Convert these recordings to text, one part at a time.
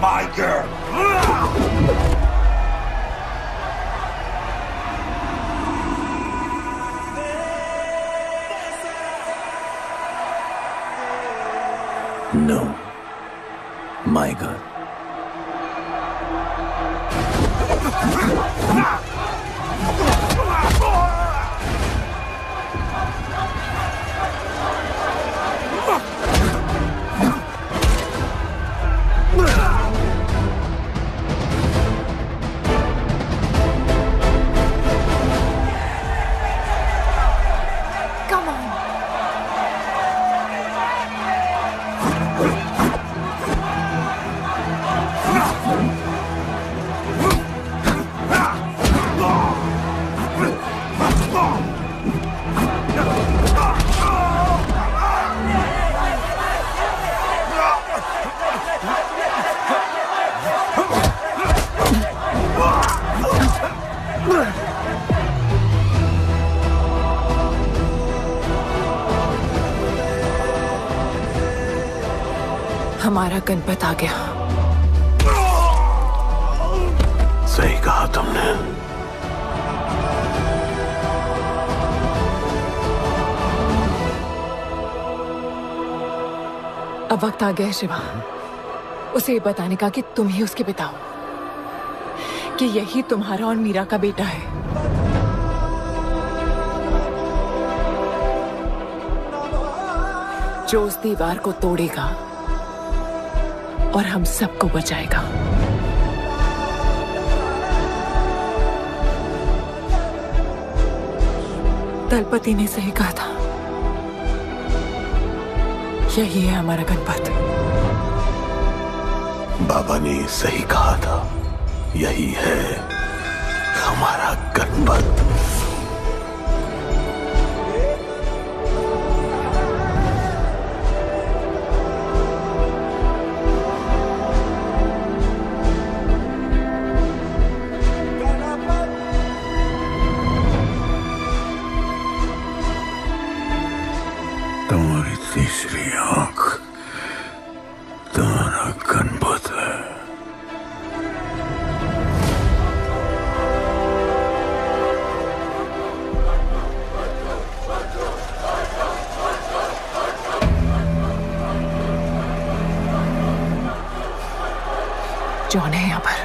my girl. No, my girl. Come on. हमारा गणपत आ गया। सही कहा तुमने। अब वक्त आ गया है शिवा, उसे ये बताने का कि तुम ही उसके पिता हो, कि यही तुम्हारा और मीरा का बेटा है। जो उस दीवार को तोड़ेगा और हम सबको बचाएगा। दलपति ने सही कहा था, यही है हमारा गणपत। बाबा ने सही कहा था, यही है हमारा गणपत। तुम्हारी तीसरी आंख तुम्हारा गणपत है। जॉन है यहाँ पर।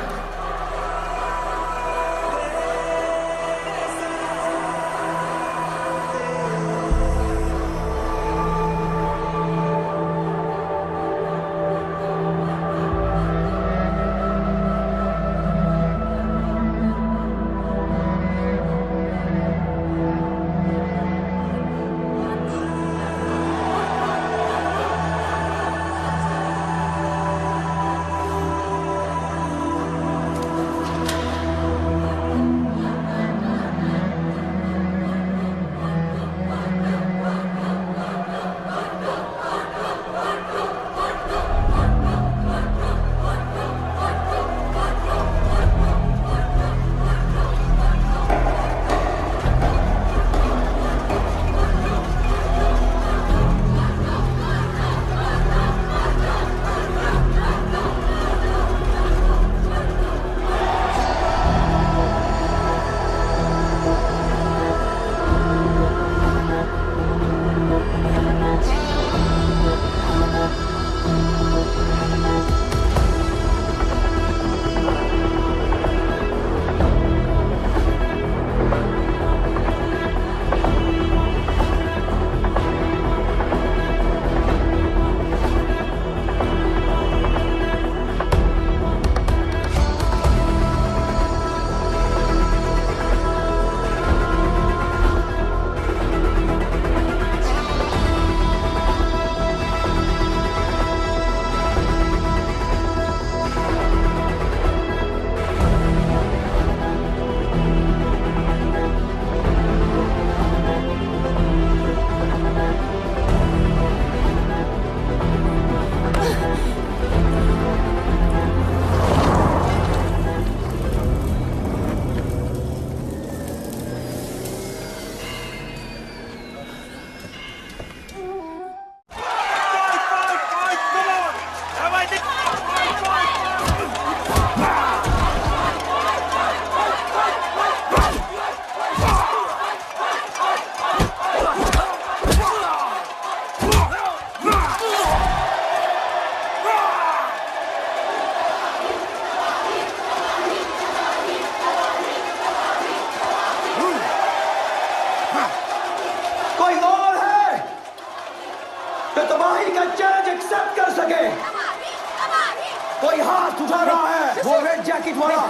कोई हाथ उठा रहा है, वो रेड जैकेट वाला।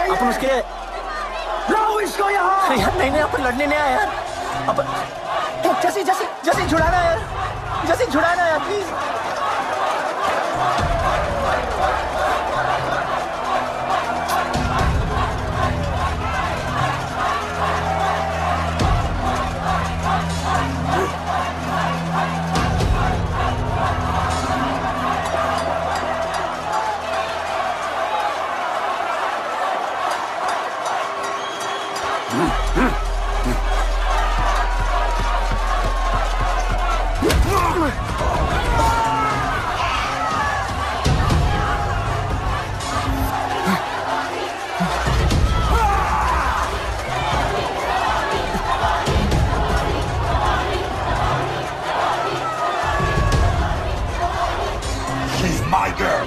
अपन उसके लाओ इसको यहाँ। यार नहीं अपन लड़ने नहीं आया यार। अपन जैसे जैसे जैसे छुड़ाना यार, जैसे छुड़ाना यार प्लीज। She's my girl.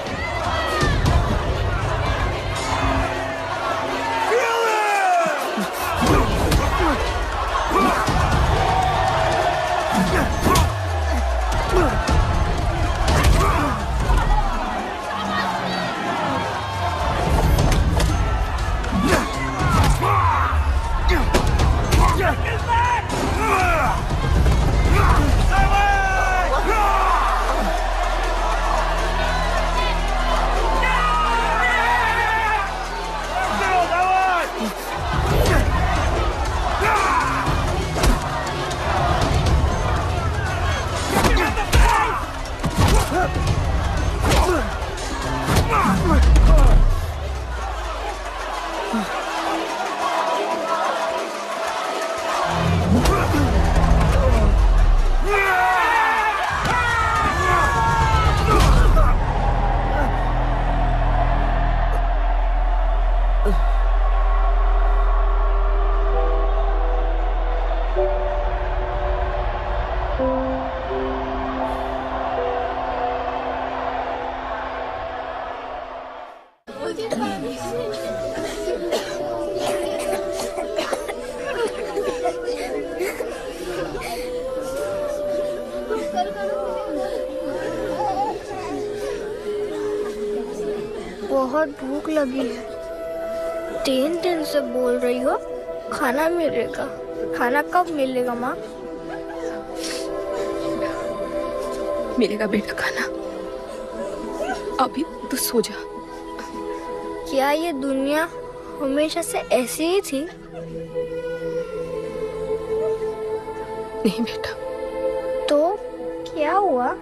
बहुत भूख लगी है। 3 दिन से बोल रही हो खाना मिलेगा। खाना कब मिलेगा माँ? मिलेगा बेटा खाना। अभी तो सो जा। क्या ये दुनिया हमेशा से ऐसी ही थी? नहीं बेटा। तो क्या हुआ?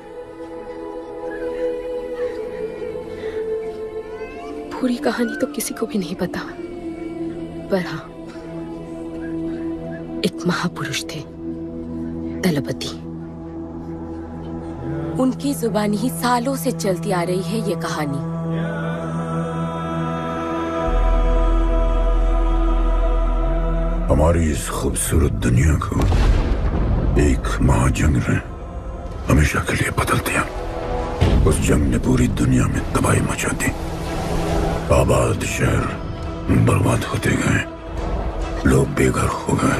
पूरी कहानी तो किसी को भी नहीं पता, पर हाँ, एक महापुरुष थे, दलपति। उनकी जुबानी ही सालों से चलती आ रही है ये कहानी। हमारी इस खूबसूरत दुनिया को एक महाजंग ने हमेशा के लिए बदल दिया। उस जंग ने पूरी दुनिया में तबाही मचा दी। आबाद शहर बर्बाद होते गए, लोग बेघर हो गए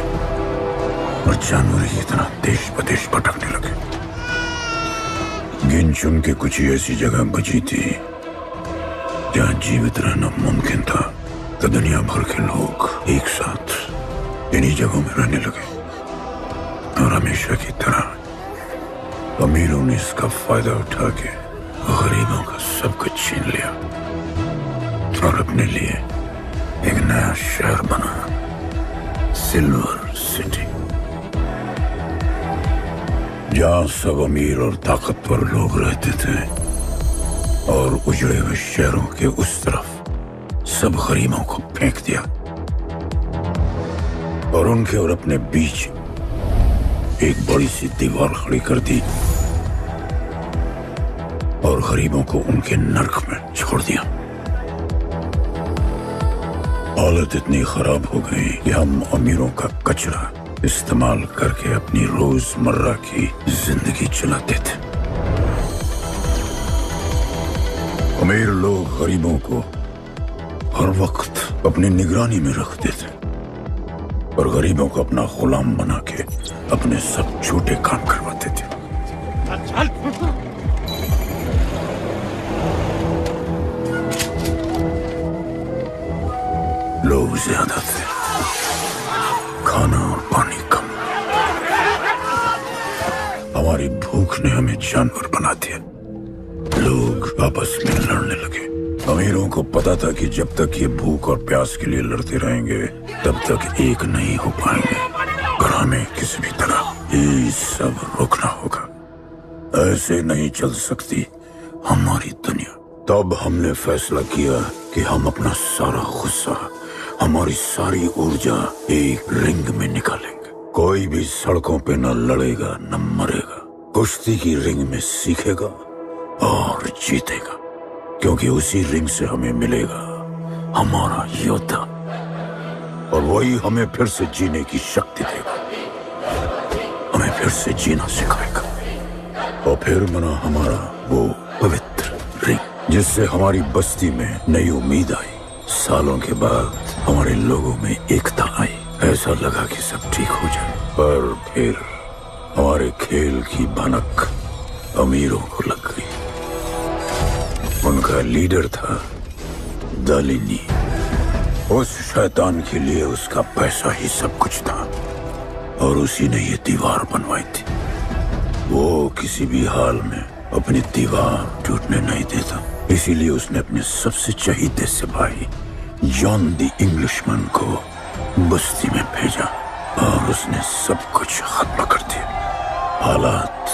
और जानवर की तरह देश प्रदेश भटकने लगे। गिन चुन के कुछ ही ऐसी जगह बची थी जहां जीवित रहना मुमकिन था, तो दुनिया भर के लोग एक साथ इन्हीं जगहों में रहने लगे। और हमेशा की तरह अमीरों ने इसका फायदा उठा के गरीबों का सब कुछ छीन लिया और अपने लिए एक नया शहर बना, सिल्वर सिटी, जहां सब अमीर और ताकतवर लोग रहते थे और उजड़े हुए शहरों के उस तरफ सब गरीबों को फेंक दिया और उनके और अपने बीच एक बड़ी सी दीवार खड़ी कर दी और गरीबों को उनके नर्क में छोड़ दिया। हालत इतनी खराब हो गई कि हम अमीरों का कचरा इस्तेमाल करके अपनी रोजमर्रा की जिंदगी चलाते थे। अमीर लोग गरीबों को हर वक्त अपनी निगरानी में रखते थे और गरीबों को अपना गुलाम बना के अपने सब झूठे काम करवाते थे। लोग ज्यादा थे, खाना और पानी कम। हमारी भूख ने हमें जानवर बना दिया। लोग आपस में लड़ने लगे। अमीरों को पता था कि जब तक ये भूख और प्यास के लिए लड़ते रहेंगे तब तक एक नहीं हो पाएंगे, और हमें किसी भी तरह ये सब रोकना होगा। ऐसे नहीं चल सकती हमारी दुनिया। तब हमने फैसला किया कि हम अपना सारा गुस्सा, हमारी सारी ऊर्जा एक रिंग में निकालेंगे। कोई भी सड़कों पे न लड़ेगा न मरेगा, कुश्ती की रिंग में सीखेगा और जीतेगा, क्योंकि उसी रिंग से हमें मिलेगा हमारा योद्धा, और वही हमें फिर से जीने की शक्ति देगा, हमें फिर से जीना सिखाएगा। और फिर बना हमारा वो पवित्र रिंग, जिससे हमारी बस्ती में नई उम्मीद आई। सालों के बाद हमारे लोगों में एकता आई। ऐसा लगा कि सब ठीक हो जाए, पर फिर हमारे खेल की भनक अमीरों को लग गई। उनका लीडर था दालिनी। उस शैतान के लिए उसका पैसा ही सब कुछ था, और उसी ने ये दीवार बनवाई थी। वो किसी भी हाल में अपनी दीवार टूटने नहीं देता। इसीलिए उसने अपने सबसे चहीते सिपाही जॉन द इंग्लिशमैन को बस्ती में भेजा, और उसने सब कुछ खत्म कर दिया। हालात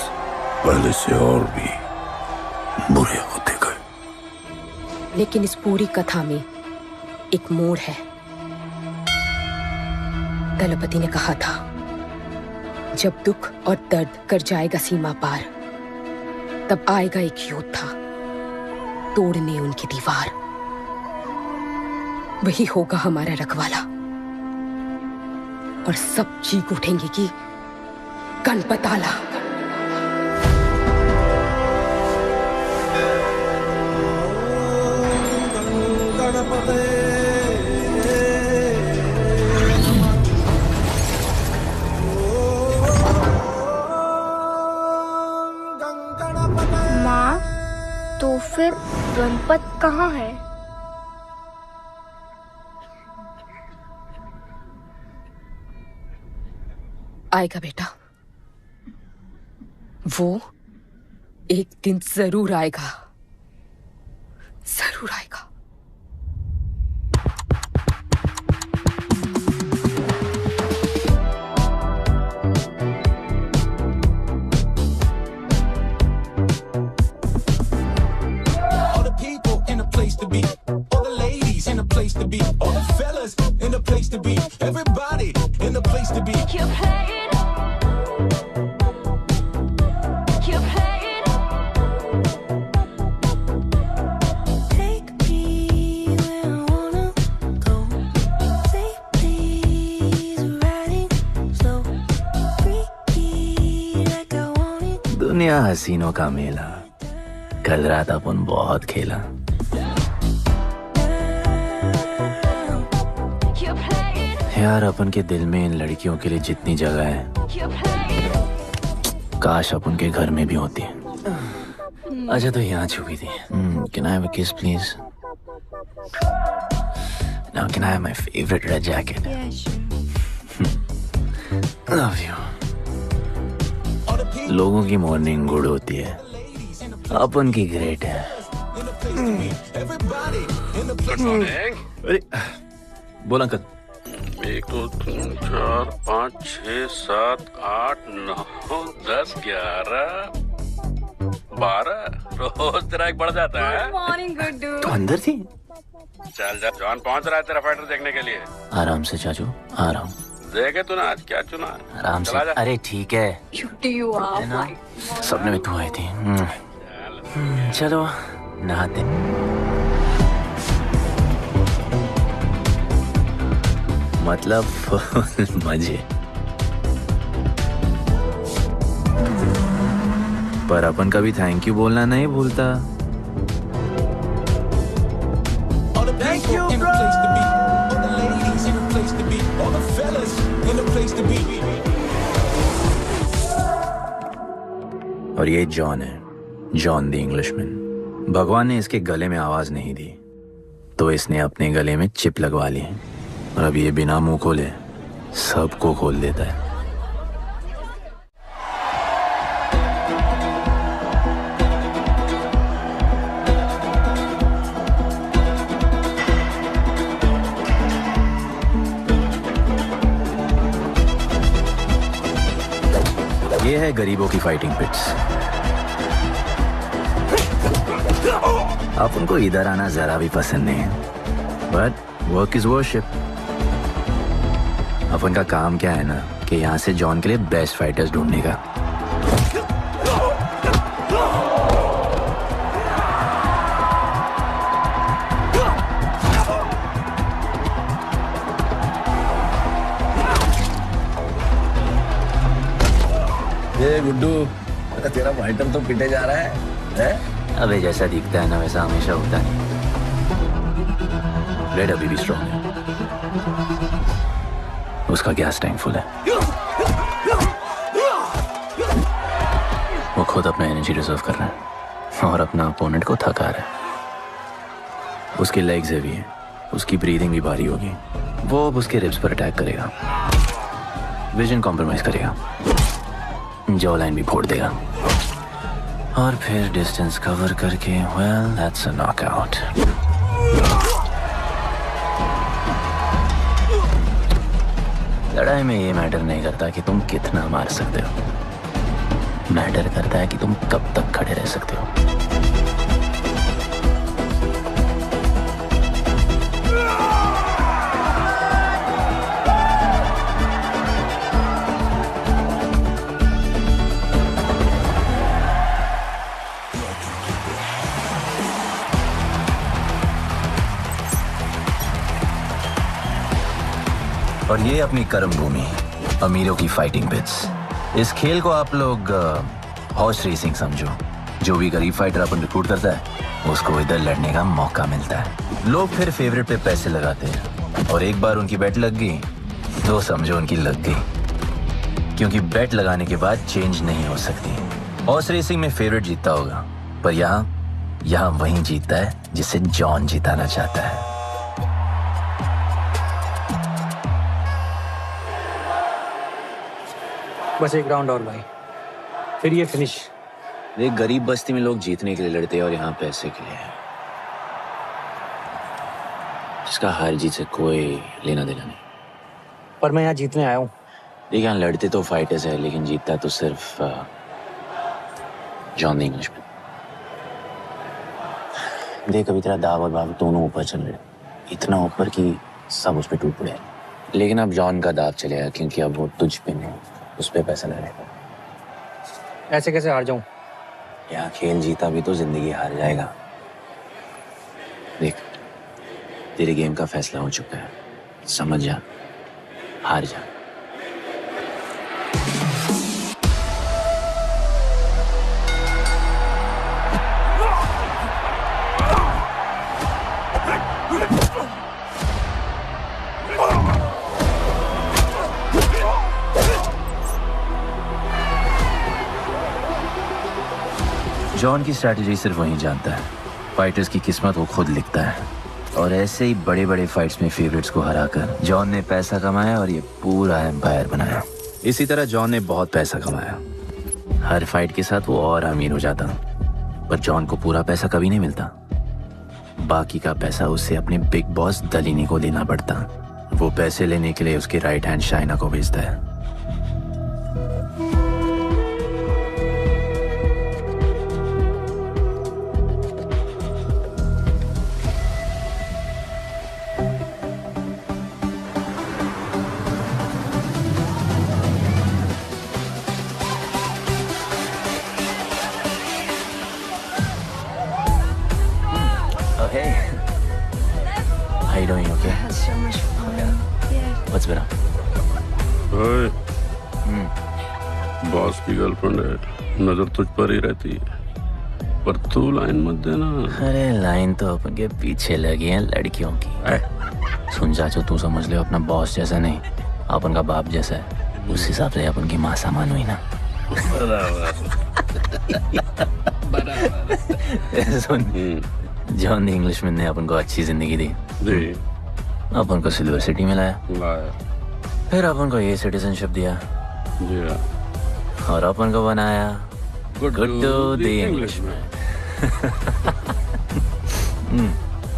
पहले से और भी बुरे होते गए। लेकिन इस पूरी कथा में एक मोड़ है। दलपति ने कहा था, जब दुख और दर्द कर जाएगा सीमा पार, तब आएगा एक योद्धा तोड़ने उनकी दीवार। वही होगा हमारा रखवाला, और सब चीख उठेंगे कि गणपताला। माँ, तो फिर गणपत कहाँ है? आएगा बेटा, वो एक दिन जरूर आएगा, जरूर आएगा। All the people in a place to be, all the ladies in a place to be, all the fellas in a place to be, everybody in a place to be. दुनिया हसीनों का मेला, कल रात अपन बहुत खेला। यार, अपन के दिल में इन लड़कियों के लिए जितनी जगह है, काश अपन के घर में भी होती है। अच्छा, तो यहाँ छुपी थी। Can I have a kiss, please? Now can I have my favorite red jacket? Yes. Love you. लोगों की मॉर्निंग गुड होती है, अपन की ग्रेट है। अरे बोला अंकल। 1 2 3 4 5 6 7 8 9 10 11 12 रोज तेरा एक बढ़ जाता है। मॉर्निंग गुड्डू। तो अंदर थी? चल जा, जॉन पहुंच रहा है तेरा फाइटर देखने के लिए। आराम से चाचू, आराम। देखे तूने आज क्या चुना? आराम से। अरे ठीक है, सपने में तू आई थी। चलो नहाते। मतलब मजे। पर अपन कभी थैंक यू बोलना नहीं भूलता। All the people in a place to be, all the ladies in a place to be, all the fellas place to be. और ये जॉन है, जॉन द इंग्लिशमैन। भगवान ने इसके गले में आवाज नहीं दी तो इसने अपने गले में चिप लगवा ली और अब ये बिना मुंह खोले सबको खोल देता है। ये है गरीबों की फाइटिंग पिट्स। आप उनको इधर आना जरा भी पसंद नहीं है, बट वर्क इज वर्शिप। अपन का काम क्या है ना कि यहाँ से जॉन के लिए बेस्ट फाइटर्स ढूंढने का। ये गुड्डू, तेरा फाइटर तो पिटे जा रहा है? अबे जैसा दिखता है ना वैसा हमेशा होता नहीं। ब्लेड अभी भी स्ट्रॉन्ग है, उसका गैस टैंक फुल है। वो खुद अपना एनर्जी रिजर्व कर रहा है और अपना अपोनेंट को थका रहा है। उसकी लेग्स हेवी है, उसकी ब्रीदिंग भी भारी होगी। वो अब उसके रिब्स पर अटैक करेगा, विजन कॉम्प्रोमाइज करेगा, जॉ लाइन भी फोड़ देगा और फिर डिस्टेंस कवर करके वेल दैट्स अ नॉकआउट। लड़ाई में ये मैटर नहीं करता कि तुम कितना मार सकते हो, मैटर करता है कि तुम कब तक खड़े रह सकते हो। और ये अपनी कर्म भूमि, अमीरों की फाइटिंग पिट्स। इस खेल को आप लोग हॉर्स रेसिंग समझो। जो भी गरीब फाइटर अपन रिक्रूट करता है उसको इधर लड़ने का मौका मिलता है। लोग फिर फेवरेट पे पैसे लगाते हैं और एक बार उनकी बेट लग गई तो समझो उनकी लग गई, क्योंकि बेट लगाने के बाद चेंज नहीं हो सकती। हॉर्स रेसिंग में फेवरेट जीतता होगा, पर यहाँ वही जीतता है जिसे जॉन जिताना चाहता है। बस एक राउंड और भाई, फिर ये फिनिश। एक गरीब बस्ती में लोग जीतने के लिए लड़ते हैं और यहाँ पैसे के लिए, जिसका हार जीत से कोई लेना देना नहीं। पर मैं यहाँ जीतने आया हूँ। देखिए यहाँ लड़ते तो फाइटर्स है, लेकिन जीतता तो सिर्फ जॉन द इंग्लिशमैन। देख अभी तेरा दाव और बाव दोनों ऊपर चल रहे, इतना ऊपर कि सब उस पर टूट पड़े। लेकिन अब जॉन का दाव चलेगा, क्योंकि अब वो तुझ पे नहीं उस पे पैसा लगेगा। ऐसे कैसे हार जाऊं? यहाँ खेल जीता भी तो जिंदगी हार जाएगा। देख तेरे गेम का फैसला हो चुका है, समझ जा, हार जा। जॉन की स्ट्रैटेजी सिर्फ वही जानता है, फाइटर्स की किस्मत वो खुद लिखता है। और ऐसे ही बड़े बड़े फाइट्स में फेवरेट्स को हराकर जॉन ने पैसा कमाया और ये पूरा एम्पायर बनाया। इसी तरह जॉन ने बहुत पैसा कमाया, हर फाइट के साथ वो और अमीर हो जाता, पर जॉन को पूरा पैसा कभी नहीं मिलता। बाकी का पैसा उसे अपने बिग बॉस दलीनी को देना पड़ता। वो पैसे लेने के लिए उसके राइट हैंड शाइना को भेजता है। Hey, how you doing? Okay. Had so much fun. Yeah. What's been up? ओए, बॉस की गर्लफ्रेंड है, नजर तुझ पर ही रहती है, पर तू लाइन मत देना। अरे लाइन तो अपन के पीछे लगी है लड़कियों की। सुन चाचो, तू समझ ले अपना बॉस जैसा नहीं, अपन का बाप जैसा है, उस हिसाब से अपन की माँ सामान हुई ना। सुन, जॉन द इंग्लिशमैन ने अपन को अच्छी जिंदगी दी, अपन को सिल्वर सिटी में लाया, फिर अपन को ये सिटीजनशिप दिया, और अपन को बनाया गुड्डू द इंग्लिशमैन।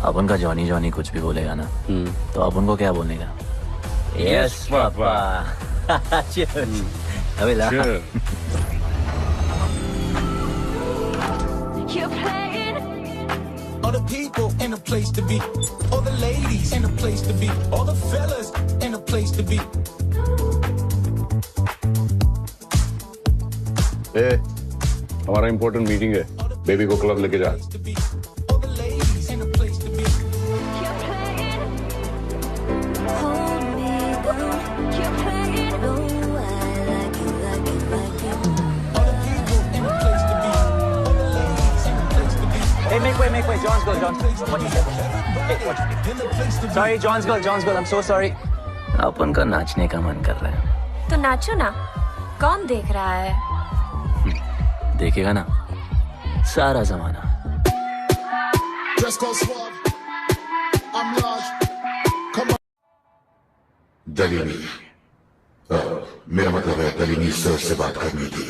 अपन का जॉनी जॉनी कुछ भी बोलेगा ना, तो अपन को क्या बोलेगा? Yes papa. अबे ला। All the people in a place to be, all the ladies in a place to be, all the fellas in a place to be. ए, हमारा इम्पोर्टेंट मीटिंग है, बेबी को क्लब लेके जा। Hey, make way. John's girl. What you said? Hey, what? Sorry, John's girl. I'm so sorry. अपन का नाचने का मन कर रहा है। तो नाचो ना, कौन देख रहा है? देखेगा ना सारा जमाना। दलीनी, मेरा मतलब है दलीनी सर से बात करनी थी।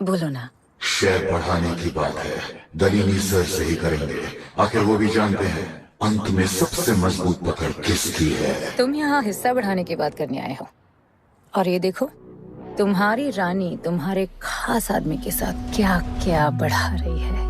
बोलो ना। शेयर बढ़ाने की बात है, दलीनी सर से ही करेंगे। आखिर वो भी जानते हैं अंत में सबसे मजबूत पकड़ किसकी है। तुम यहाँ हिस्सा बढ़ाने की बात करने आए हो, और ये देखो तुम्हारी रानी तुम्हारे खास आदमी के साथ क्या क्या बढ़ा रही है।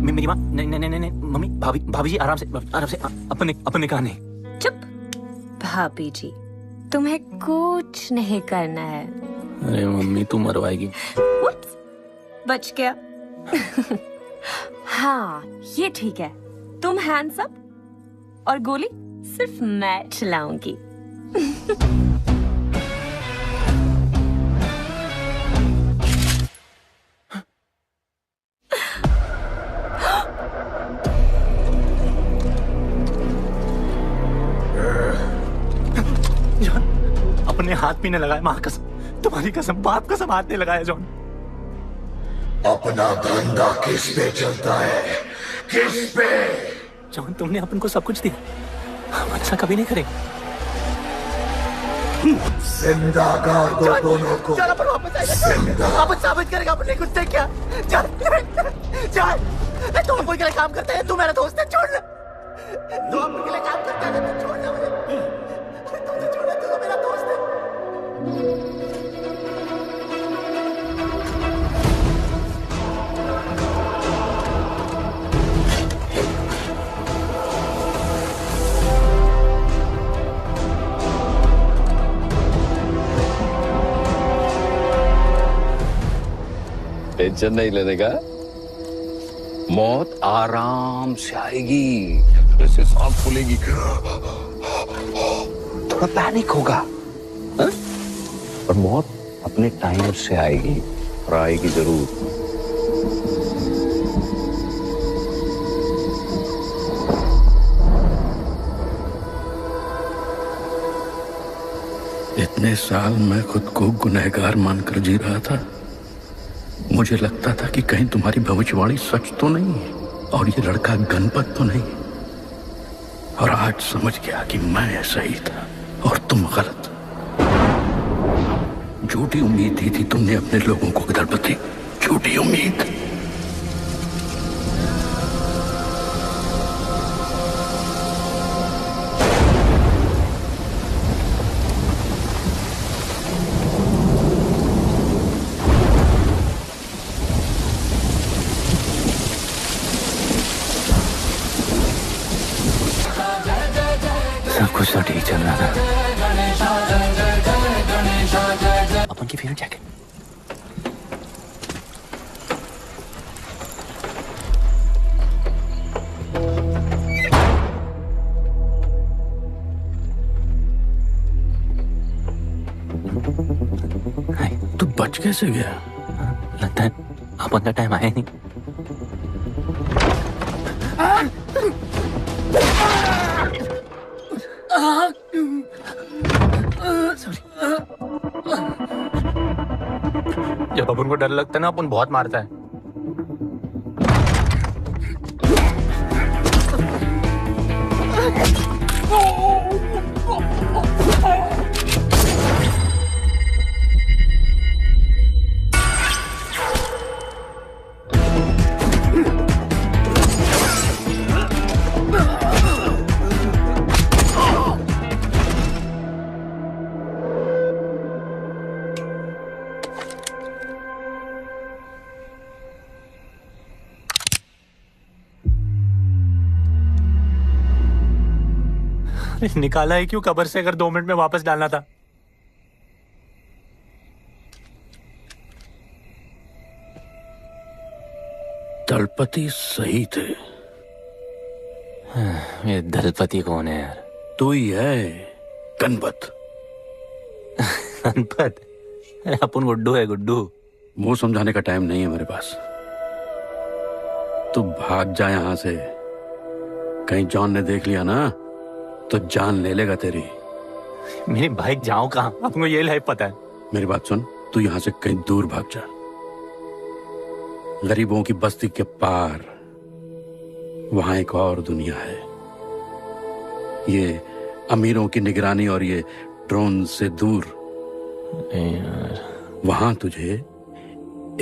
मेरी माँ, नहीं, मम्मी, भाभी जी, आराम से अपने कहा नहीं। चुप। भाभी जी, तुम्हें कुछ नहीं करना है। अरे मम्मी, तू मरवाएगी। बच गया। हाँ, ये ठीक है। तुम हैंडसम और गोली सिर्फ मैं चलाऊंगी। अपने हाथ भी नहीं लगाया, माँ कसम, तुम्हारी कसम, बाप कसम, हाथ नहीं लगाया जॉन। अपना धंधा किस पे चलता है? किस पे? जॉन, तुमने अपन को सब कुछ दिया, हम ऐसा कभी नहीं करेंगे। जिंदा कर दो दोनों को। चल अपन वापस आएगा, अपन साबित करेगा अपने कुछ से क्या। चल तुम कोई के लिए काम करता है, तू मेरा दोस्त है, छोड़। तू अपन के लिए काम करता है, तू छोड़ मुझे। तुझे छोड़ा, तू तो मेरा दोस्त है। टेंशन नहीं लेने का, मौत आराम से आएगी, ऐसे सांस फूलेगी, थोड़ा पैनिक होगा, और मौत अपने टाइम से आएगी, और आएगी जरूर। इतने साल मैं खुद को गुनहगार मानकर जी रहा था। मुझे लगता था कि कहीं तुम्हारी भविष्यवाणी सच तो नहीं है और ये लड़का गणपत तो नहीं, और आज समझ गया कि मैं सही था और तुम गलत। झूठी उम्मीद दी थी तुमने अपने लोगों को दरपति, झूठी उम्मीद। सब कुछ तो ठीक चल रहा था। अपन की फेवरेट जैकेट। तू बच कैसे गया? लगता है अपन का टाइम आया नहीं। जब अपन को डर लगता है ना, अपन बहुत मारता है। निकाला है क्यों कब्र से, अगर 2 मिनट में वापस डालना था? दलपति सही थे। ये दलपति कौन है यार? तू ही है, गणपत। गणपत? अपन गुड्डू है, गुड्डू। मुंह समझाने का टाइम नहीं है मेरे पास। तू भाग जा यहां से। कहीं जॉन ने देख लिया ना तो जान ले लेगा तेरी। मेरी बाइक जाऊं कहां? आपको ये लाइफ पता है। मेरी बात सुन, तू यहां से कहीं दूर भाग जा। गरीबों की बस्ती के पार वहां एक और दुनिया है। ये अमीरों की निगरानी और ये ड्रोन से दूर। वहां तुझे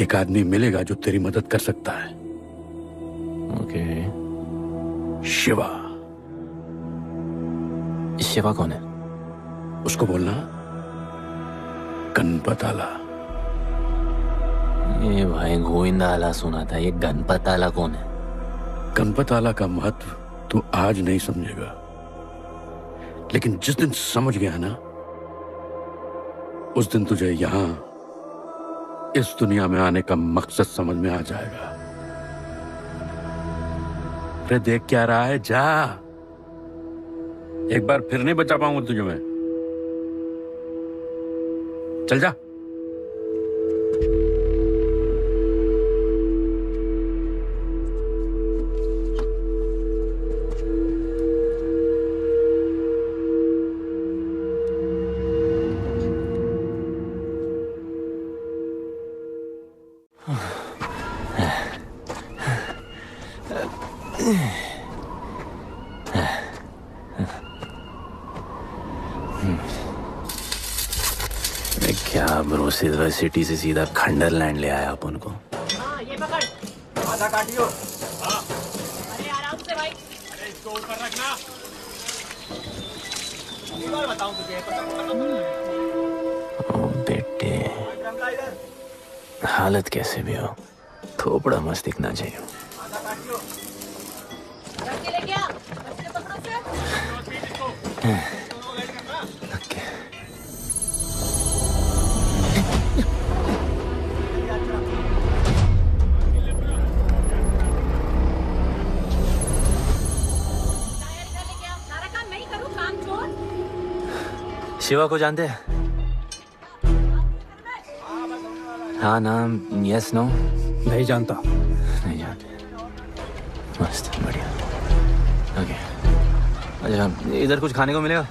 एक आदमी मिलेगा जो तेरी मदद कर सकता है। ओके। शिवा। शिवा कौन है? उसको बोलना गणपत आला। ये भाई गोविंदा आला सुना था, ये गणपत आला कौन है? गणपत आला का महत्व तू आज नहीं समझेगा, लेकिन जिस दिन समझ गया ना, उस दिन तुझे यहां इस दुनिया में आने का मकसद समझ में आ जाएगा। फिर देख क्या रहा है, जा। एक बार फिर नहीं बचा पाऊंगा तुझे मैं। चल जा। क्या ब्रो, सिल्वर सिटी से सीधा खंडरलैंड ले आया अपन को। ये पकड़, आधा काटियो। अरे आराम से भाई। अरे इसको ऊपर रखना। एक बार बताऊं तुझे, ओ बेटे, हालत कैसे भी हो, थोपड़ा मस्त दिखना चाहिए। आधा काटियो। रख के ले गया। बच्चे पकड़ो से। शिवा को जानते हैं? हाँ, नाम यस नो? नहीं जानता। नहीं जानते। मस्त, बढ़िया। ओके। अच्छा, इधर कुछ खाने को मिलेगा?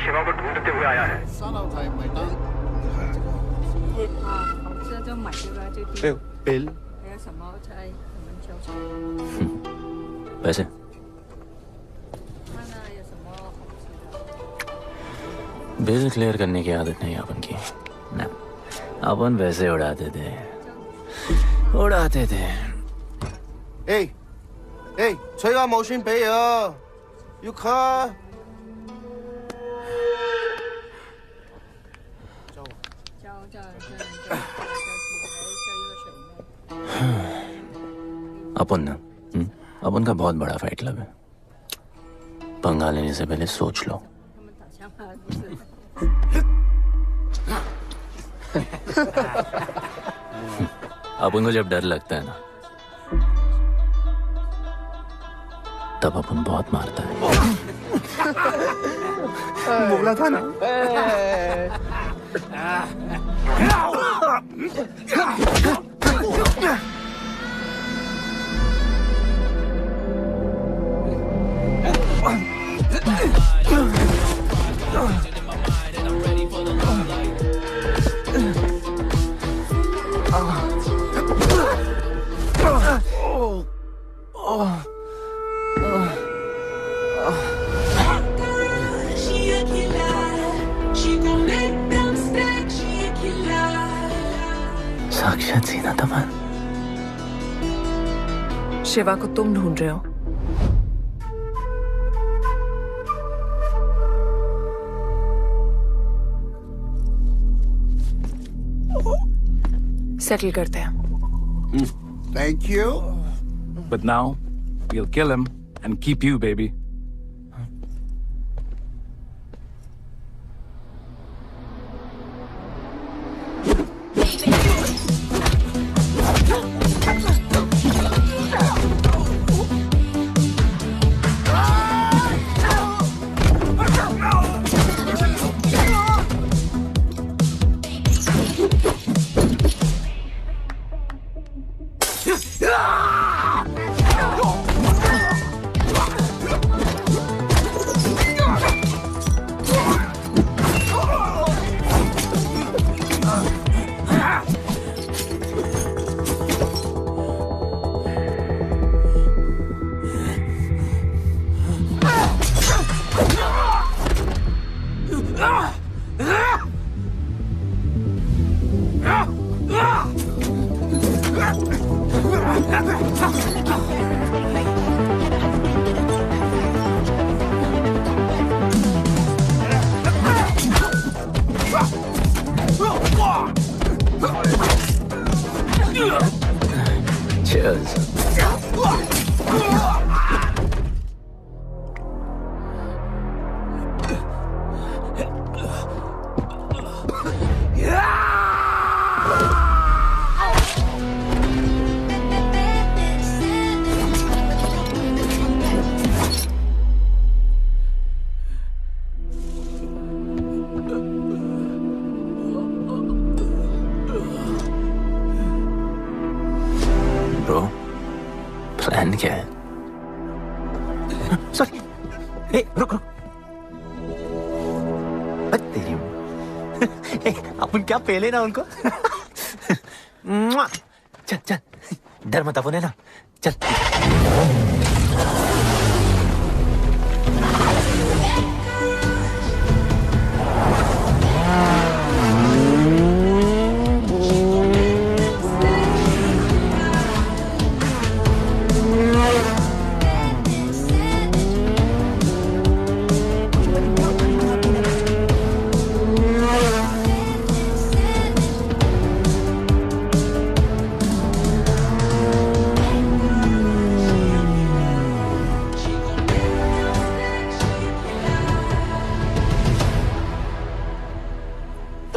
शिवा को ढूंढते हुए आया है। बिल। पैसे? बिल क्लियर करने की आदत नहीं अपन की ना। अपन वैसे उड़ाते थे।催我冇算俾啊，要卡。 अपन ना, अपन का बहुत बड़ा फाइट क्लब है। पंगा लेने से पहले सोच लो। अपन को जब डर लगता है ना, तब अपन बहुत मारता है। बोला था ना। साक्षात सीना तमन। शिवा को तुम ढूंढ रहे हो? सेटल करते हैं। Thank you. But now, we'll kill him and keep you, baby. Cheers. Bro, plan क्या है? सॉरी। ए, रुक रुक। तेरी अपन क्या पहले ना उनको। चल चल, डर मत अपन है ना। चल।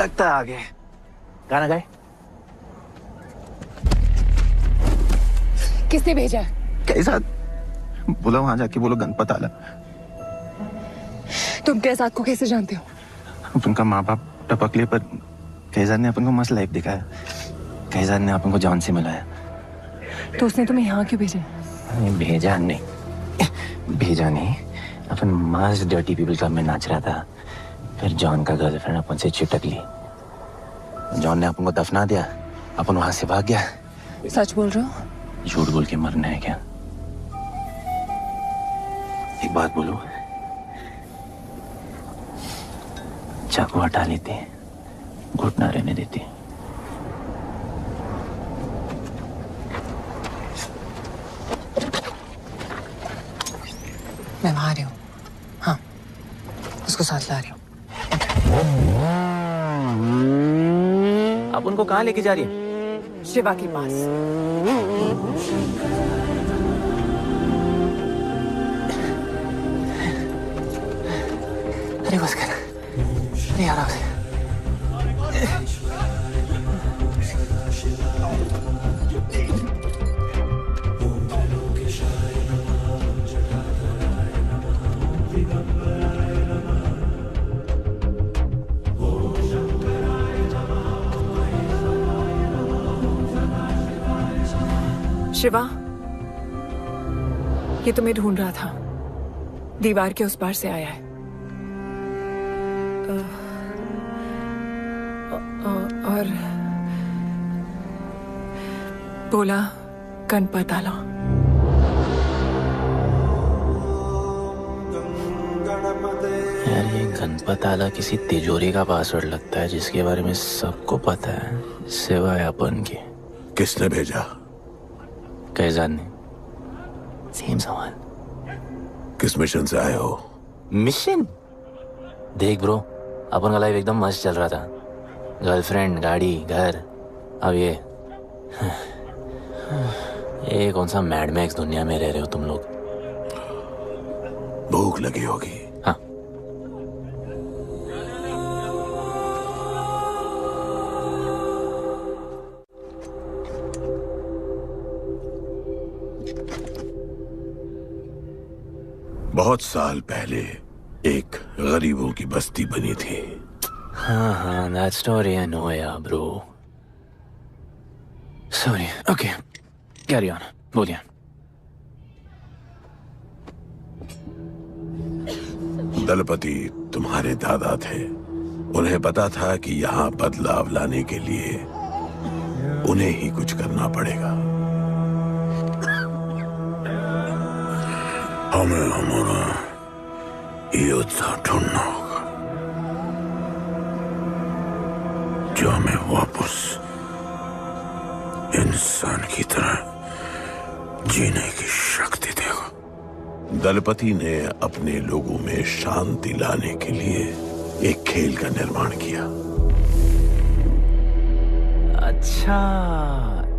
लगता है आगे गाना गाए। किसने भेजा? कैसा बोला वहां जाके बोलो गणपत आला। तुम कैसाद को कैसे जानते हो? उनका माँ बाप टपकले पर कैसाद ने अपन को मस्त लाइफ दिखाया। कैसाद ने अपन को जॉन से मिलाया। तो उसने तुम्हें यहाँ क्यों भेजा? भेजा नहीं अपन मस्त डर्टी पीपल क्लब में नाच रहा था। फिर जॉन का गर्लफ्रेंड अपन से चिपक ली। जॉन ने अपन को दफना दिया। अपन वहां से भाग गया। सच बोल रहे हो? झूठ बोल के मरना है क्या? एक बात बोलूं, चाकू हटा लेते, घुटना रहने देते। मैं वहां आ रही हूँ। हाँ, उसको साथ ला रही हूँ। आप उनको कहाँ लेके जा रही हैं? शिवा के पास। अरे बस कर। अरे आराम से। शिवा, ये तुम्हें ढूंढ रहा था। दीवार के उस पार से आया है। और बोला गणपत आला। यार ये गणपत आला किसी तिजोरी का पासवर्ड लगता है जिसके बारे में सबको पता है सिवाय अपन के। किसने भेजा? कैजान ने। सेम सवाल। किस मिशन से आए हो? मिशन? देख ब्रो, अपन का लाइफ एकदम मस्त चल रहा था। गर्लफ्रेंड, गाड़ी, घर। अब ये कौन सा मैड मैक्स दुनिया में रह रहे हो तुम लोग। भूख लगी होगी। हाँ। बहुत साल पहले एक गरीबों की बस्ती बनी थी। हाँ, that story I know, yeah, bro. Sorry. Okay, carry on. बोलिए। दलपति तुम्हारे दादा थे। उन्हें पता था कि यहाँ बदलाव लाने के लिए उन्हें ही कुछ करना पड़ेगा। हमें हमारा योद्धा ढूंढना होगा जो हमें वापस इंसान की तरह जीने की शक्ति देगा। दलपति ने अपने लोगों में शांति लाने के लिए एक खेल का निर्माण किया। अच्छा,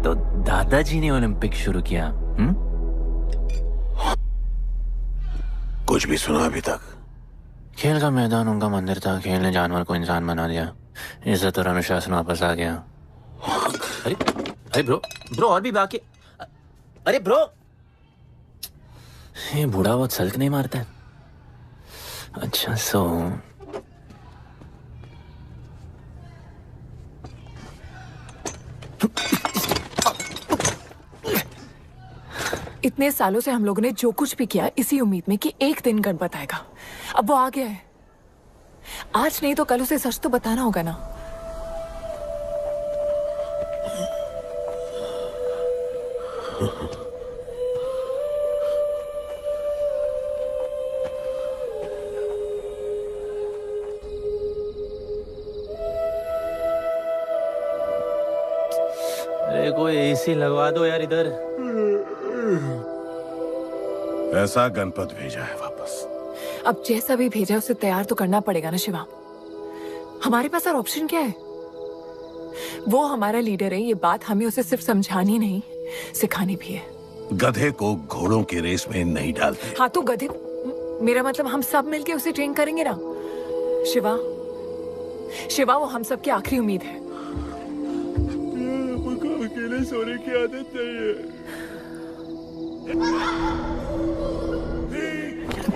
तो दादाजी ने ओलंपिक शुरू किया। कुछ भी सुना अभी तक? खेल का मैदान उनका मंदिर था। खेल ने जानवर को इंसान बना दिया। इज्जत और अनुशासन वापस आ गया। अरे ब्रो और भी बाकी। अरे ब्रो, ये बूढ़ा बहुत सल्क नहीं मारता है। अच्छा इतने सालों से हम लोगों ने जो कुछ भी किया इसी उम्मीद में कि एक दिन गणपत आएगा। अब वो आ गया है। आज नहीं तो कल उसे सच तो बताना होगा ना। अरे कोई एसी लगवा दो यार इधर। ऐसा गणपत भेजा है वापस। अब जैसा भी भेजा उसे तैयार तो करना पड़ेगा ना शिवा। हमारे पास और ऑप्शन क्या है? वो हमारा लीडर है, ये बात हमें उसे सिर्फ समझानी नहीं सिखानी भी है। गधे को घोड़ों की रेस में नहीं डालते। हाँ तो गधे, मेरा मतलब हम सब मिलके उसे ट्रेन करेंगे ना। शिवा वो हम सब की आखिरी उम्मीद है। अकेले सोने की आदत नहीं है।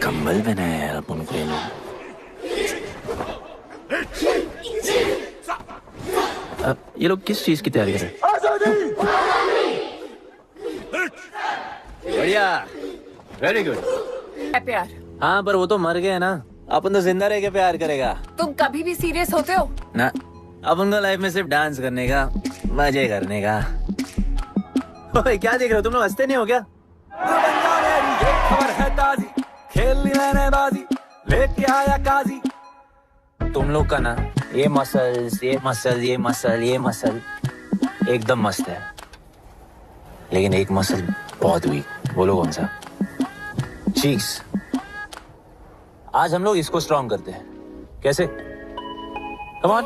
कंबल बनाया यार अपन को ये लोग। ये लोग किस चीज की तैयारी कर रहे हैं? बढ़िया, वेरी गुड। प्यार? हाँ पर वो तो मर गए ना। अपन तो जिंदा रह के प्यार करेगा। तुम कभी भी सीरियस होते हो ना? अपन को लाइफ में सिर्फ डांस करने का, मजे करने का। ओए क्या देख रहे हो तुम लोग? हंसते नहीं हो क्या? खबर है ताजी, खेलनी मैंने बाजी, लेके आया काजी। तुम लोग का ना ये मसल्स एकदम मस्त है, लेकिन एक मसल बहुत वीक। बोलो कौन सा? चीक्स। आज हम लोग इसको स्ट्रॉन्ग करते हैं। कैसे? कम ऑन,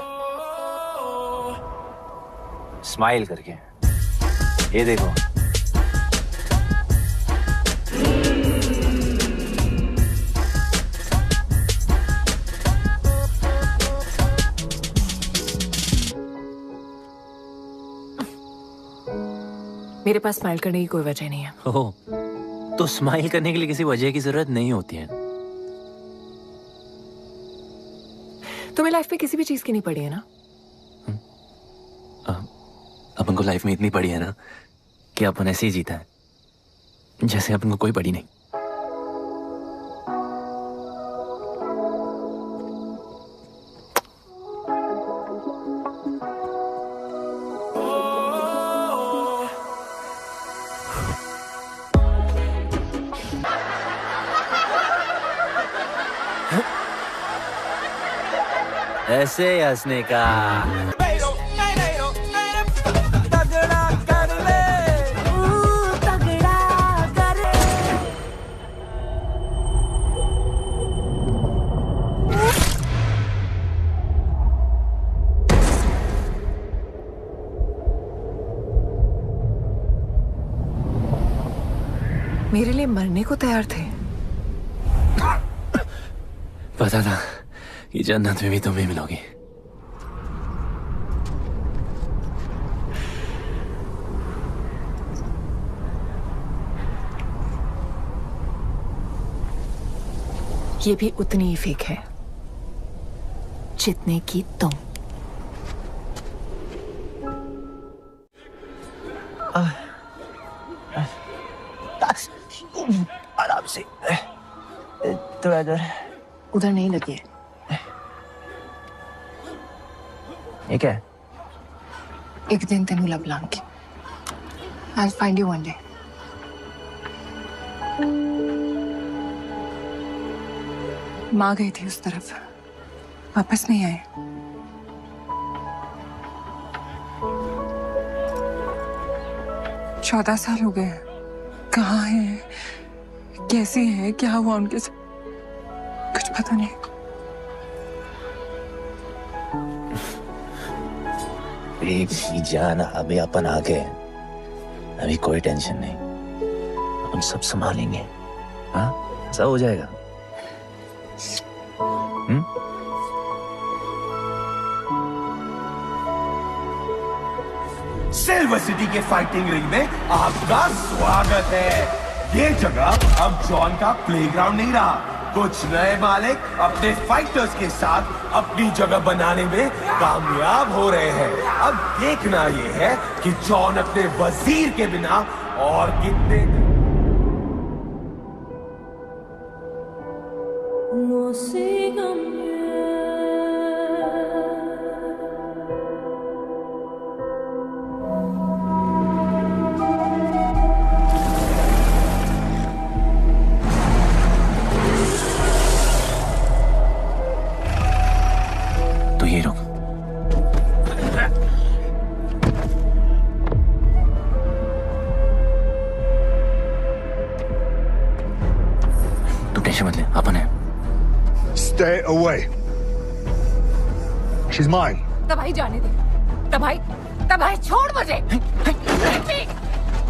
स्माइल करके। ये देखो, मेरे पास स्माइल करने की कोई वजह नहीं है। ओह, तो स्माइल करने के लिए किसी वजह की जरूरत नहीं होती है। तुम्हें लाइफ में किसी भी चीज की नहीं पड़ी है ना? अपन को लाइफ में इतनी पड़ी है ना कि अपन ऐसे ही जीता है। जैसे अपन को कोई पड़ी नहीं। ऐसे हंसने का। मेरे लिए मरने को तैयार थे। पता था कि जन्नत में भी तुम ही मिलोगी। ये भी उतनी ही फेक है जितने की तुम। आराम से, थोड़ा इधर। उधर नहीं लगी है। ये क्या है? एक दिन तेनू लब Langi. I'll find you one day. माँ गई थी उस तरफ, वापस नहीं आए। चौदह साल हो गए। कहाँ हैं? कैसे हैं? क्या हुआ उनके साथ? कुछ पता नहीं। बेबी जान, अभी अपन आ गए, अभी कोई टेंशन नहीं, अपन सब संभालेंगे। हाँ, सब हो जाएगा। सिल्वर सिटी के फाइटिंग रिंग में आपका स्वागत है। ये जगह अब जॉन का प्लेग्राउंड नहीं रहा। कुछ नए मालिक अपने फाइटर्स के साथ अपनी जगह बनाने में कामयाब हो रहे हैं। अब देखना ये है कि जॉन अपने वजीर के बिना और कितने Stay away. She's mine. तबाही जाने दे। तबाही छोड़ मुझे। Leave me.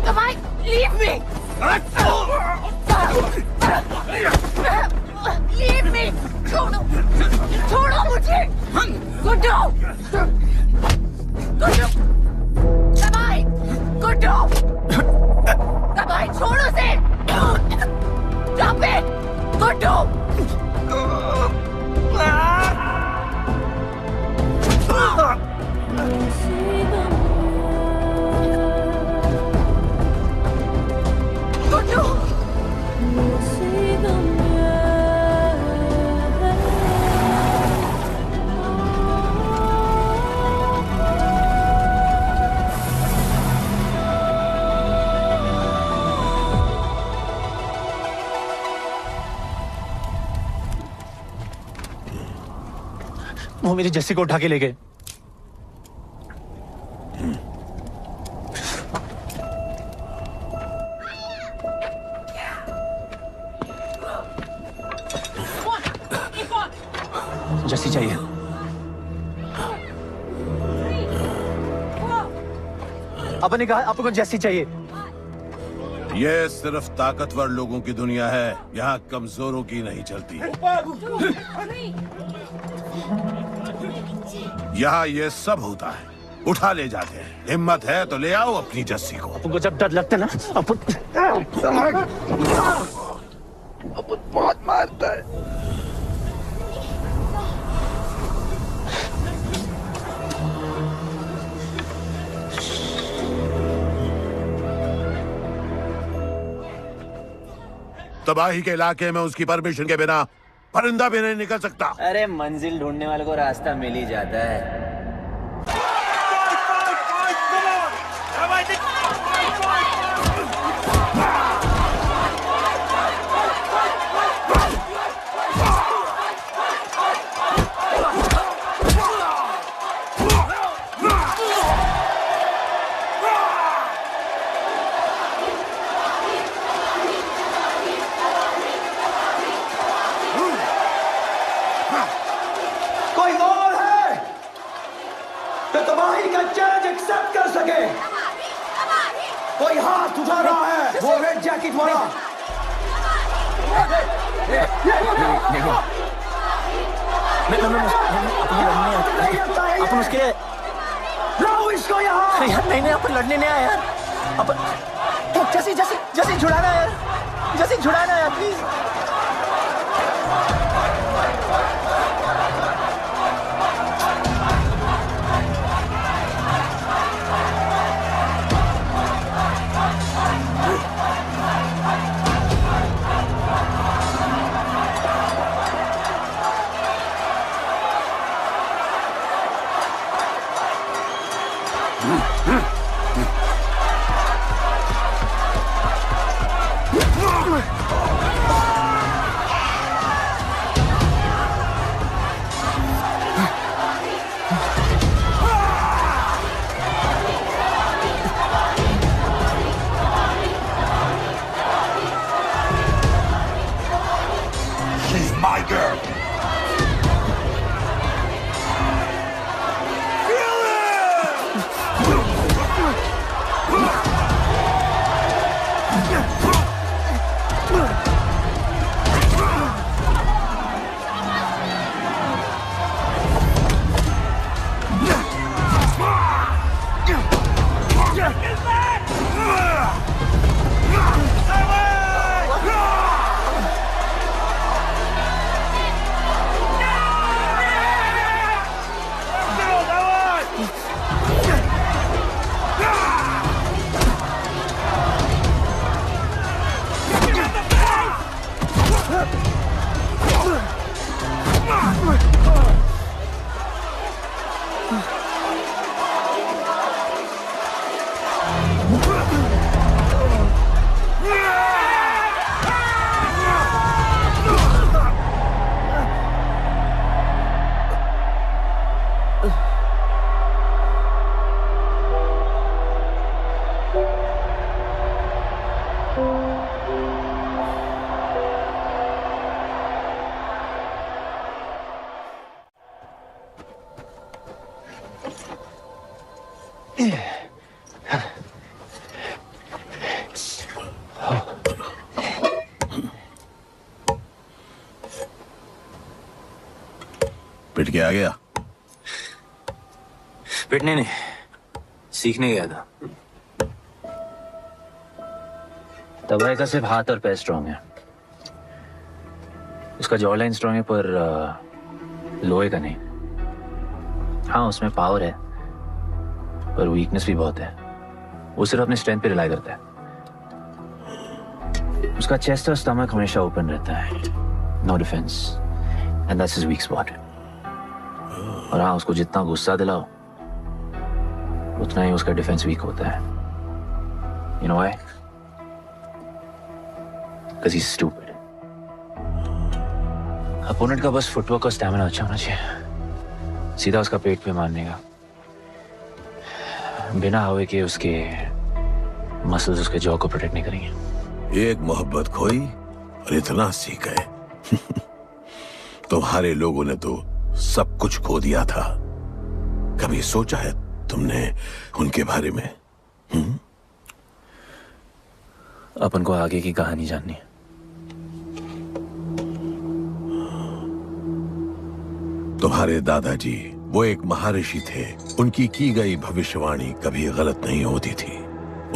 तबाही, leave me. Leave me. छोड़ो मुझे। गुड्डू। तबाही, गुड्डू। तबाही छोड़ो उसे। Stop it. गुड्डू। वो मेरी जस्सी को उठा के ले गए। जस्सी चाहिए। अपन ने कहा आपको जस्सी चाहिए। यह सिर्फ ताकतवर लोगों की दुनिया है, यहाँ कमजोरों की नहीं चलती। यहाँ ये सब होता है, उठा ले जाते हैं। हिम्मत है तो ले आओ अपनी जस्सी को। आपको जब डर लगता है ना, अपन बहुत मारता है। तबाही के इलाके में उसकी परमिशन के बिना परिंदा भी नहीं निकल सकता। अरे मंजिल ढूंढने वाले को रास्ता मिल ही जाता है। कोई और है तो तबाही का चैलेंज एक्सेप्ट कर सके? कोई हाथ उठा रहा है? वो रेड जैकेट वाला। अपन उसके लाओ इसको यहाँ। यार नहीं अपन लड़ने नहीं आया यार। अपन जैसे छुड़ाना यार, जैसे छुड़ाना यार प्लीज। She's my girl. पिट के आ गया? पिटने नहीं, सीखने गया था। तबाही का सिर्फ हाथ और पैर स्ट्रांग है, उसका जॉ लाइन स्ट्रांग है, पर लोहे का नहीं। हाँ उसमें पावर है, पर वीकनेस भी बहुत है। वो सिर्फ अपने स्ट्रेंथ पे रिलाई करता है। उसका चेस्ट और स्टमक हमेशा ओपन रहता है, no defence, and that's his weak spot. और हाँ उसको जितना गुस्सा दिलाओ उतना ही उसका डिफेंस वीक होता है। You know why? Because he's stupid. Opponent का बस फुटवर्क और स्टैमिना अच्छा होना चाहिए, सीधा उसका पेट पे मारने का, बिना हवा के उसके मसल्स उसके जॉ को प्रोटेक्ट नहीं करेंगे। एक मोहब्बत खोई और इतना सीख गए। तुम्हारे लोगों ने तो सब कुछ खो दिया था। कभी सोचा है तुमने उनके बारे में? अपन को आगे की कहानी जाननी है। तुम्हारे दादाजी वो एक महर्षि थे। उनकी की गई भविष्यवाणी कभी गलत नहीं होती थी।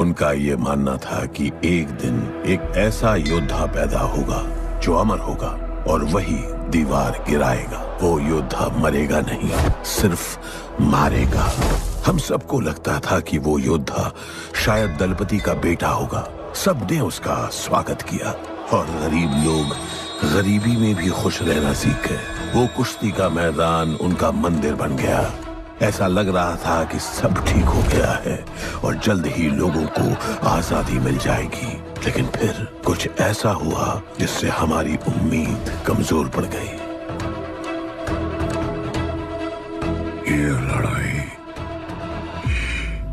उनका ये मानना था कि एक दिन एक ऐसा योद्धा पैदा होगा जो अमर होगा और वही दीवार गिराएगा। वो योद्धा मरेगा नहीं, सिर्फ मारेगा। हम सबको लगता था कि वो योद्धा शायद दलपति का बेटा होगा। सबने उसका स्वागत किया, और गरीब लोग गरीबी में भी खुश रहना सीख गए। वो कुश्ती का मैदान उनका मंदिर बन गया। ऐसा लग रहा था कि सब ठीक हो गया है और जल्द ही लोगों को आजादी मिल जाएगी। लेकिन फिर कुछ ऐसा हुआ जिससे हमारी उम्मीद कमजोर पड़ गई। ये लड़ाई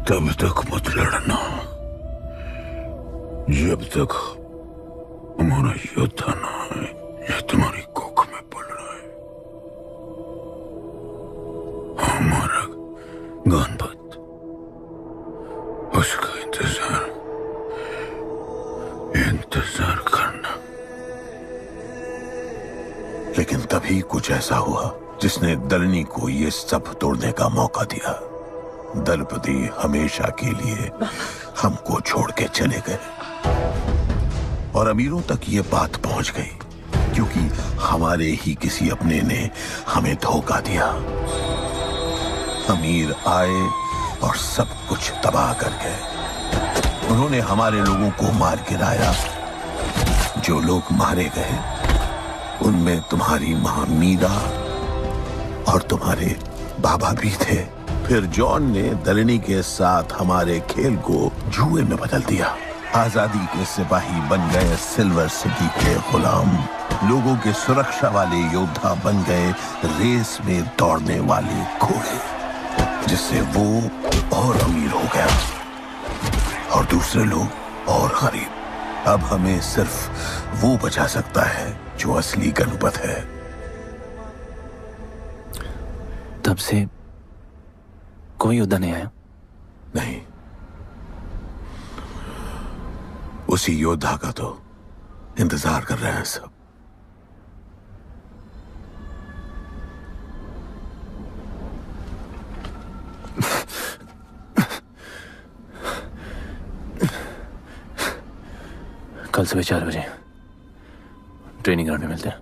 तब तक मत लड़ना जब तक हमारा योद्धा ना है या तुम्हारी कोख में पल रहा है। हमारा गणपत, उसका इंतजार करना। लेकिन तभी कुछ ऐसा हुआ जिसने दलनी को ये सब तोड़ने का मौका दिया। दलपति हमेशा के लिए हमको छोड़ के चले गए और अमीरों तक ये बात पहुंच गई क्योंकि हमारे ही किसी अपने ने हमें धोखा दिया। अमीर आए और सब कुछ तबाह कर गए। उन्होंने हमारे लोगों को मार गिराया। जो लोग मारे गए उनमें तुम्हारी मां मीरा और तुम्हारे बाबा भी थे। फिर जॉन ने दलनी के साथ हमारे खेल को जुए में बदल दिया। आजादी के सिपाही बन गए सिल्वर सिटी के गुलाम। लोगों के सुरक्षा वाले योद्धा बन गए रेस में दौड़ने वाले घोड़े, जिससे वो और अमीर हो गया और दूसरे लोग और गरीब। अब हमें सिर्फ वो बचा सकता है जो असली गणपत है। तब से कोई योद्धा नहीं आया? नहीं, उसी योद्धा का तो इंतजार कर रहे हैं सब। कल सुबह 4 बजे ट्रेनिंग ग्राउंड में मिलते हैं।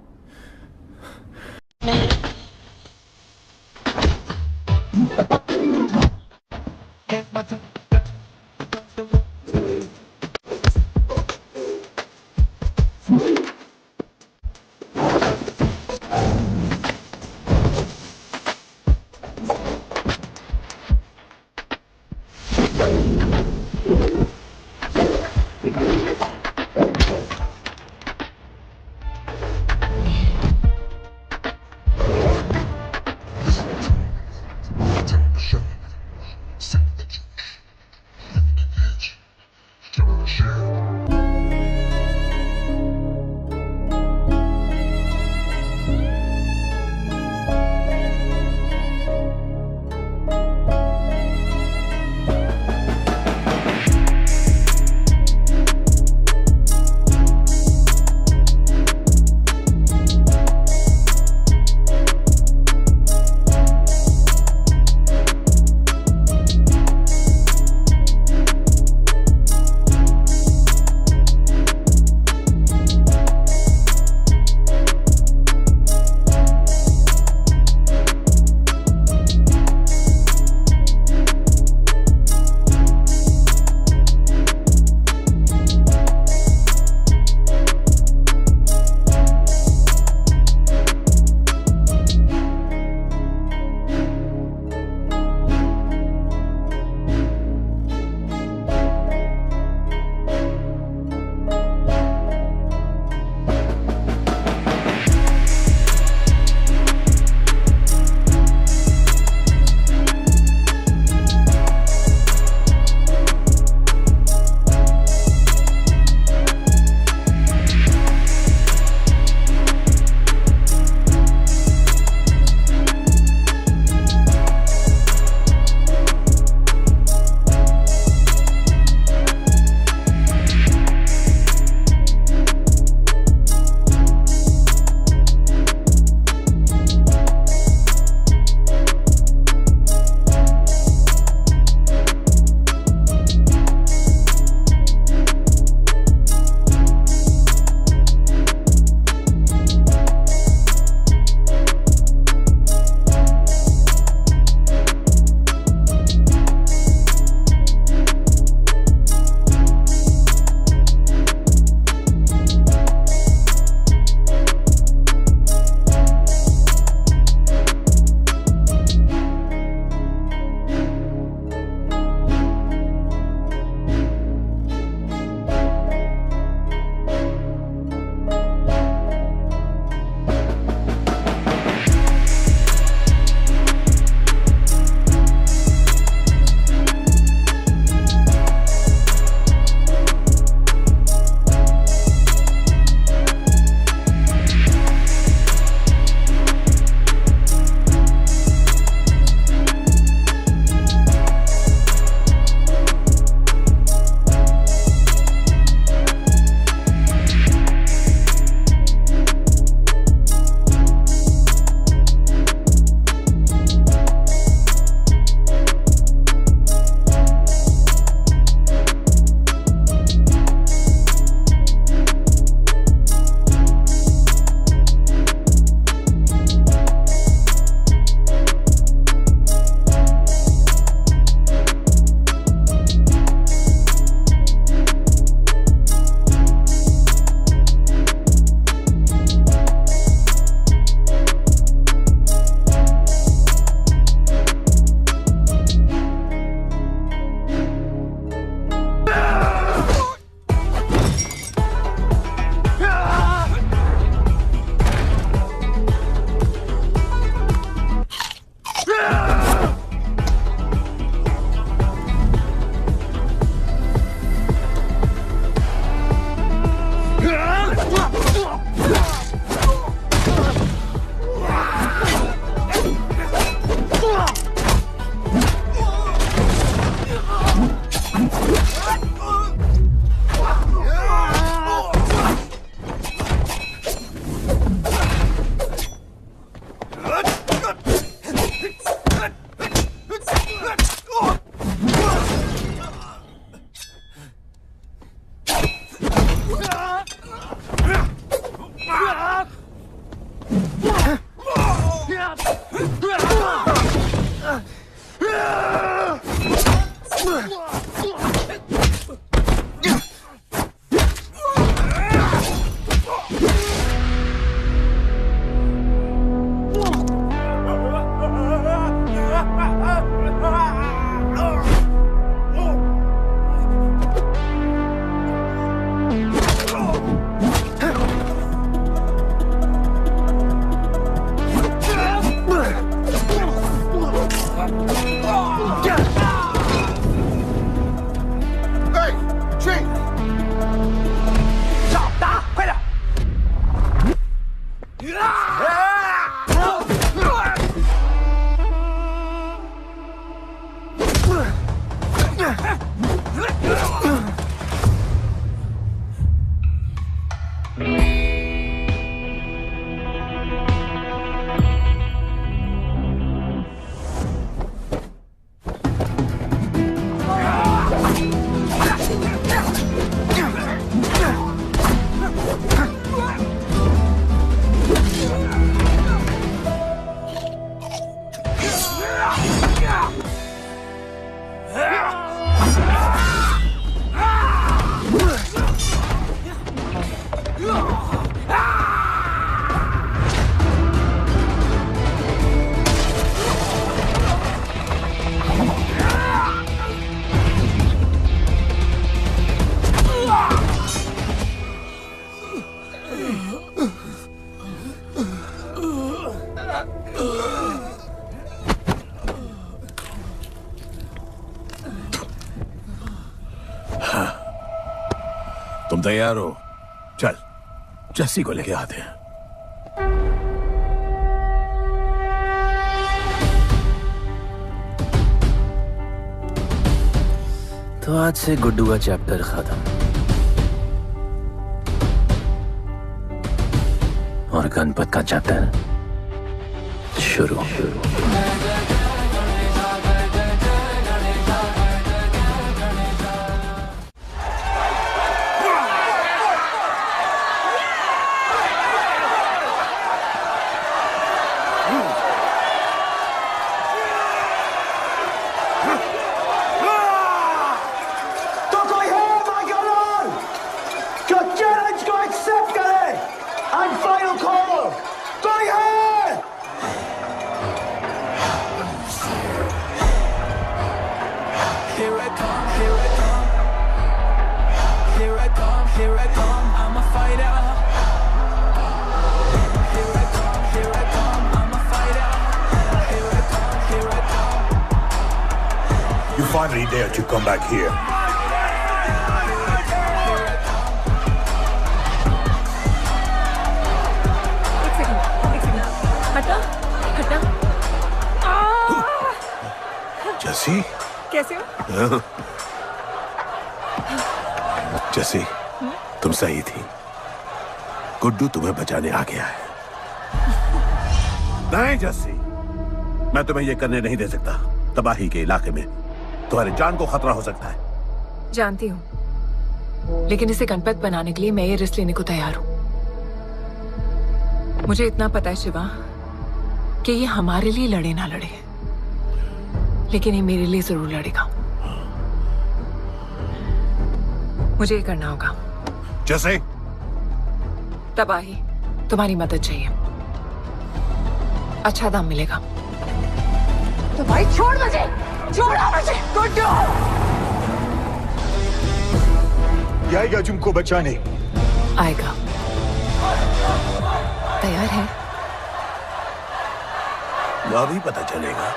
तुम तैयार हो? चल जस्सी को लेके आते हैं। तो आज से गुड्डू का चैप्टर खत्म और गणपत का चैप्टर शुरू। You finally dared to come back here. हटा हटा। जस्सी कैसे हो? जस्सी तुम सही थी, गुड्डू तुम्हें बचाने आ गया है। नहीं जस्सी, मैं तुम्हें यह करने नहीं दे सकता। तबाही के इलाके में तुम्हारी जान को खतरा हो सकता है। जानती हूँ, लेकिन इसे गणपत बनाने के लिए मैं ये रिस्क लेने को तैयार हूँ। मुझे इतना पता है शिवा कि ये हमारे लिए लड़े ना लड़े, लेकिन ये मेरे लिए जरूर लड़ेगा। मुझे ये करना होगा। जैसे तबाही, तुम्हारी मदद चाहिए। अच्छा दाम मिलेगा। तो भाई छोड़ मुझे, छोड़ो मुझे। गुड्डू आएगा तुमको बचाने। आएगा। तैयार है? अभी पता चलेगा।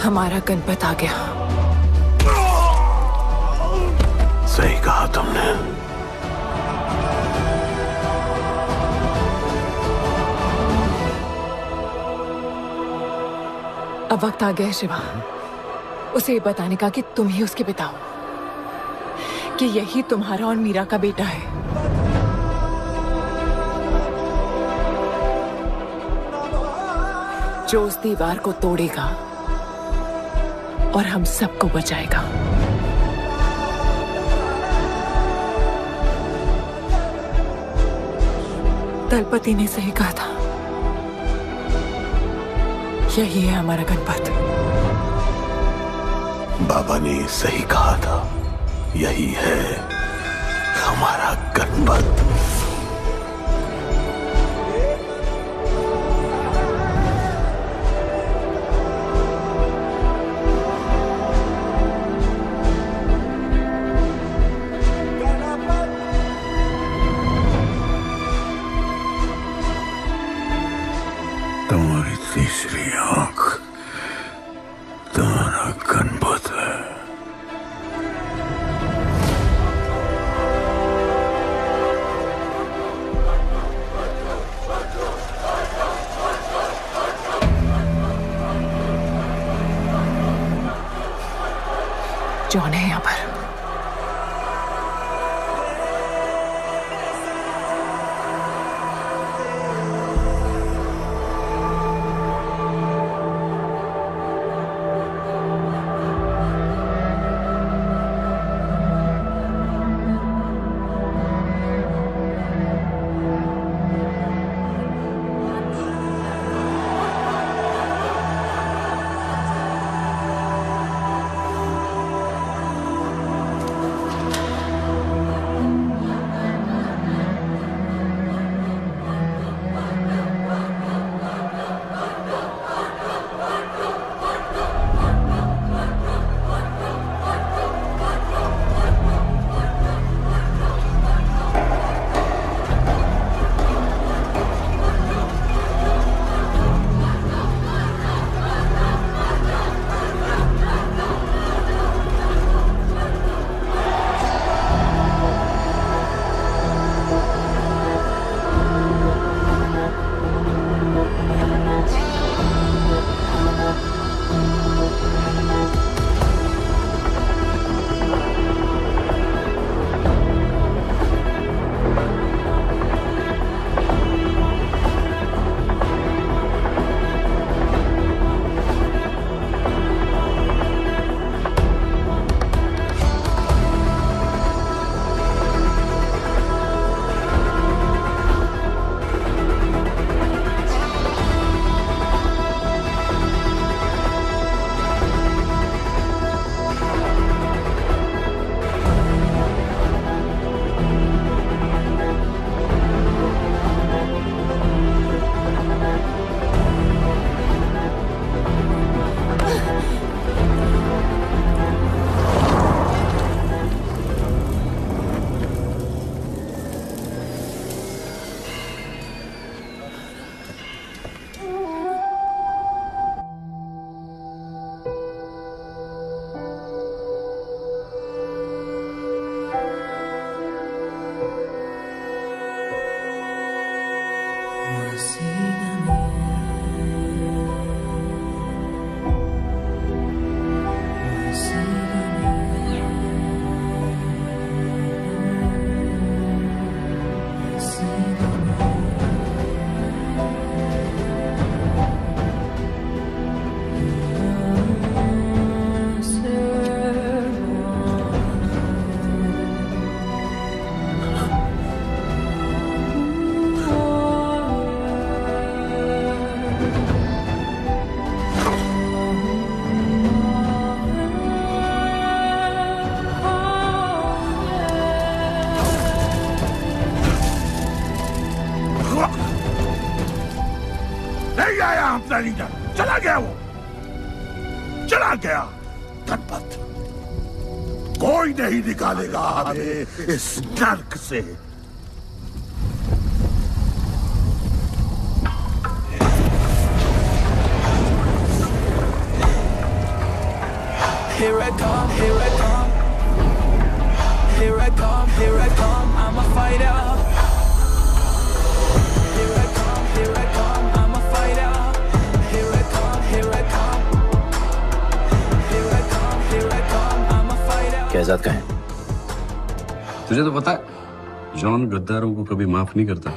हमारा गणपत आ गया। सही कहा तुमने। अब वक्त आ गया है शिवा, उसे ये बताने का कि तुम ही उसके पिता हो, कि यही तुम्हारा और मीरा का बेटा है। जो उस दीवार को तोड़ेगा और हम सबको बचाएगा। दलपति ने सही कहा था, यही है हमारा गणपत। बाबा ने सही कहा था, यही है हमारा गणपत। तुम्हारी तीसरी आंख तुम्हारा गणपत है। जॉन है यहाँ पर। नहीं आया अपना लीडर, चला गया वो, चला गया गणपत। कोई नहीं निकालेगा हमें इस नर्क से। here I come, here I come. Here I come, here I come, I'm a fighter. Here I come, I'm a fighter. Here I come, here I come. Here I come, I'm a fighter. Kaizad का है? तुझे तो पता है John गद्दारों को कभी माफ नहीं करता।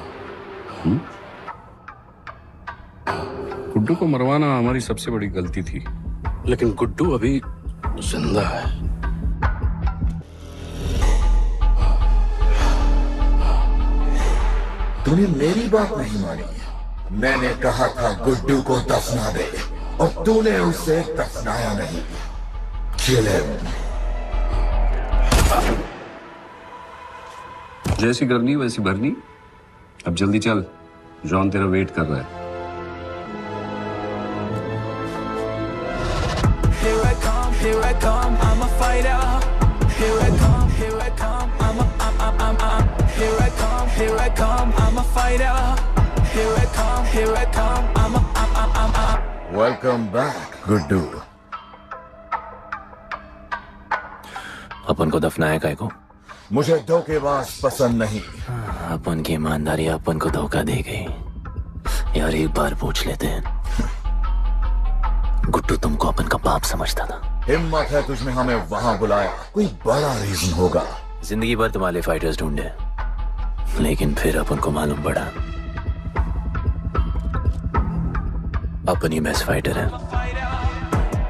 गुड्डू को मरवाना हमारी सबसे बड़ी गलती थी, लेकिन गुड्डू अभी जिंदा है। तूने मेरी बात नहीं मानी। मैंने कहा था गुड्डू को दफना दे और तूने उसे दफनाया नहीं। Kill him. जैसी करनी वैसी भरनी। अब जल्दी चल, जॉन तेरा वेट कर रहा है। Here I come, I'm a fighter. Here I come, here I come, I'm here I come, I'm a fighter. Here I come, I'm Welcome back, Guddu. अपन को दफनाया काय को? मुझे धोखेबाज पसंद नहीं। अपन की ईमानदारी अपन को धोखा दे गई। यार एक बार पूछ लेते हैं, गुड्डू तुमको अपन का बाप समझता था। हिम्मत है तुझमें हमें वहां बुलाया, कोई बड़ा रीजन होगा। जिंदगी भर तुम्हारे फाइटर्स ढूंढे, लेकिन फिर अपन को मालूम पड़ा अपन ही बेस्ट फाइटर है।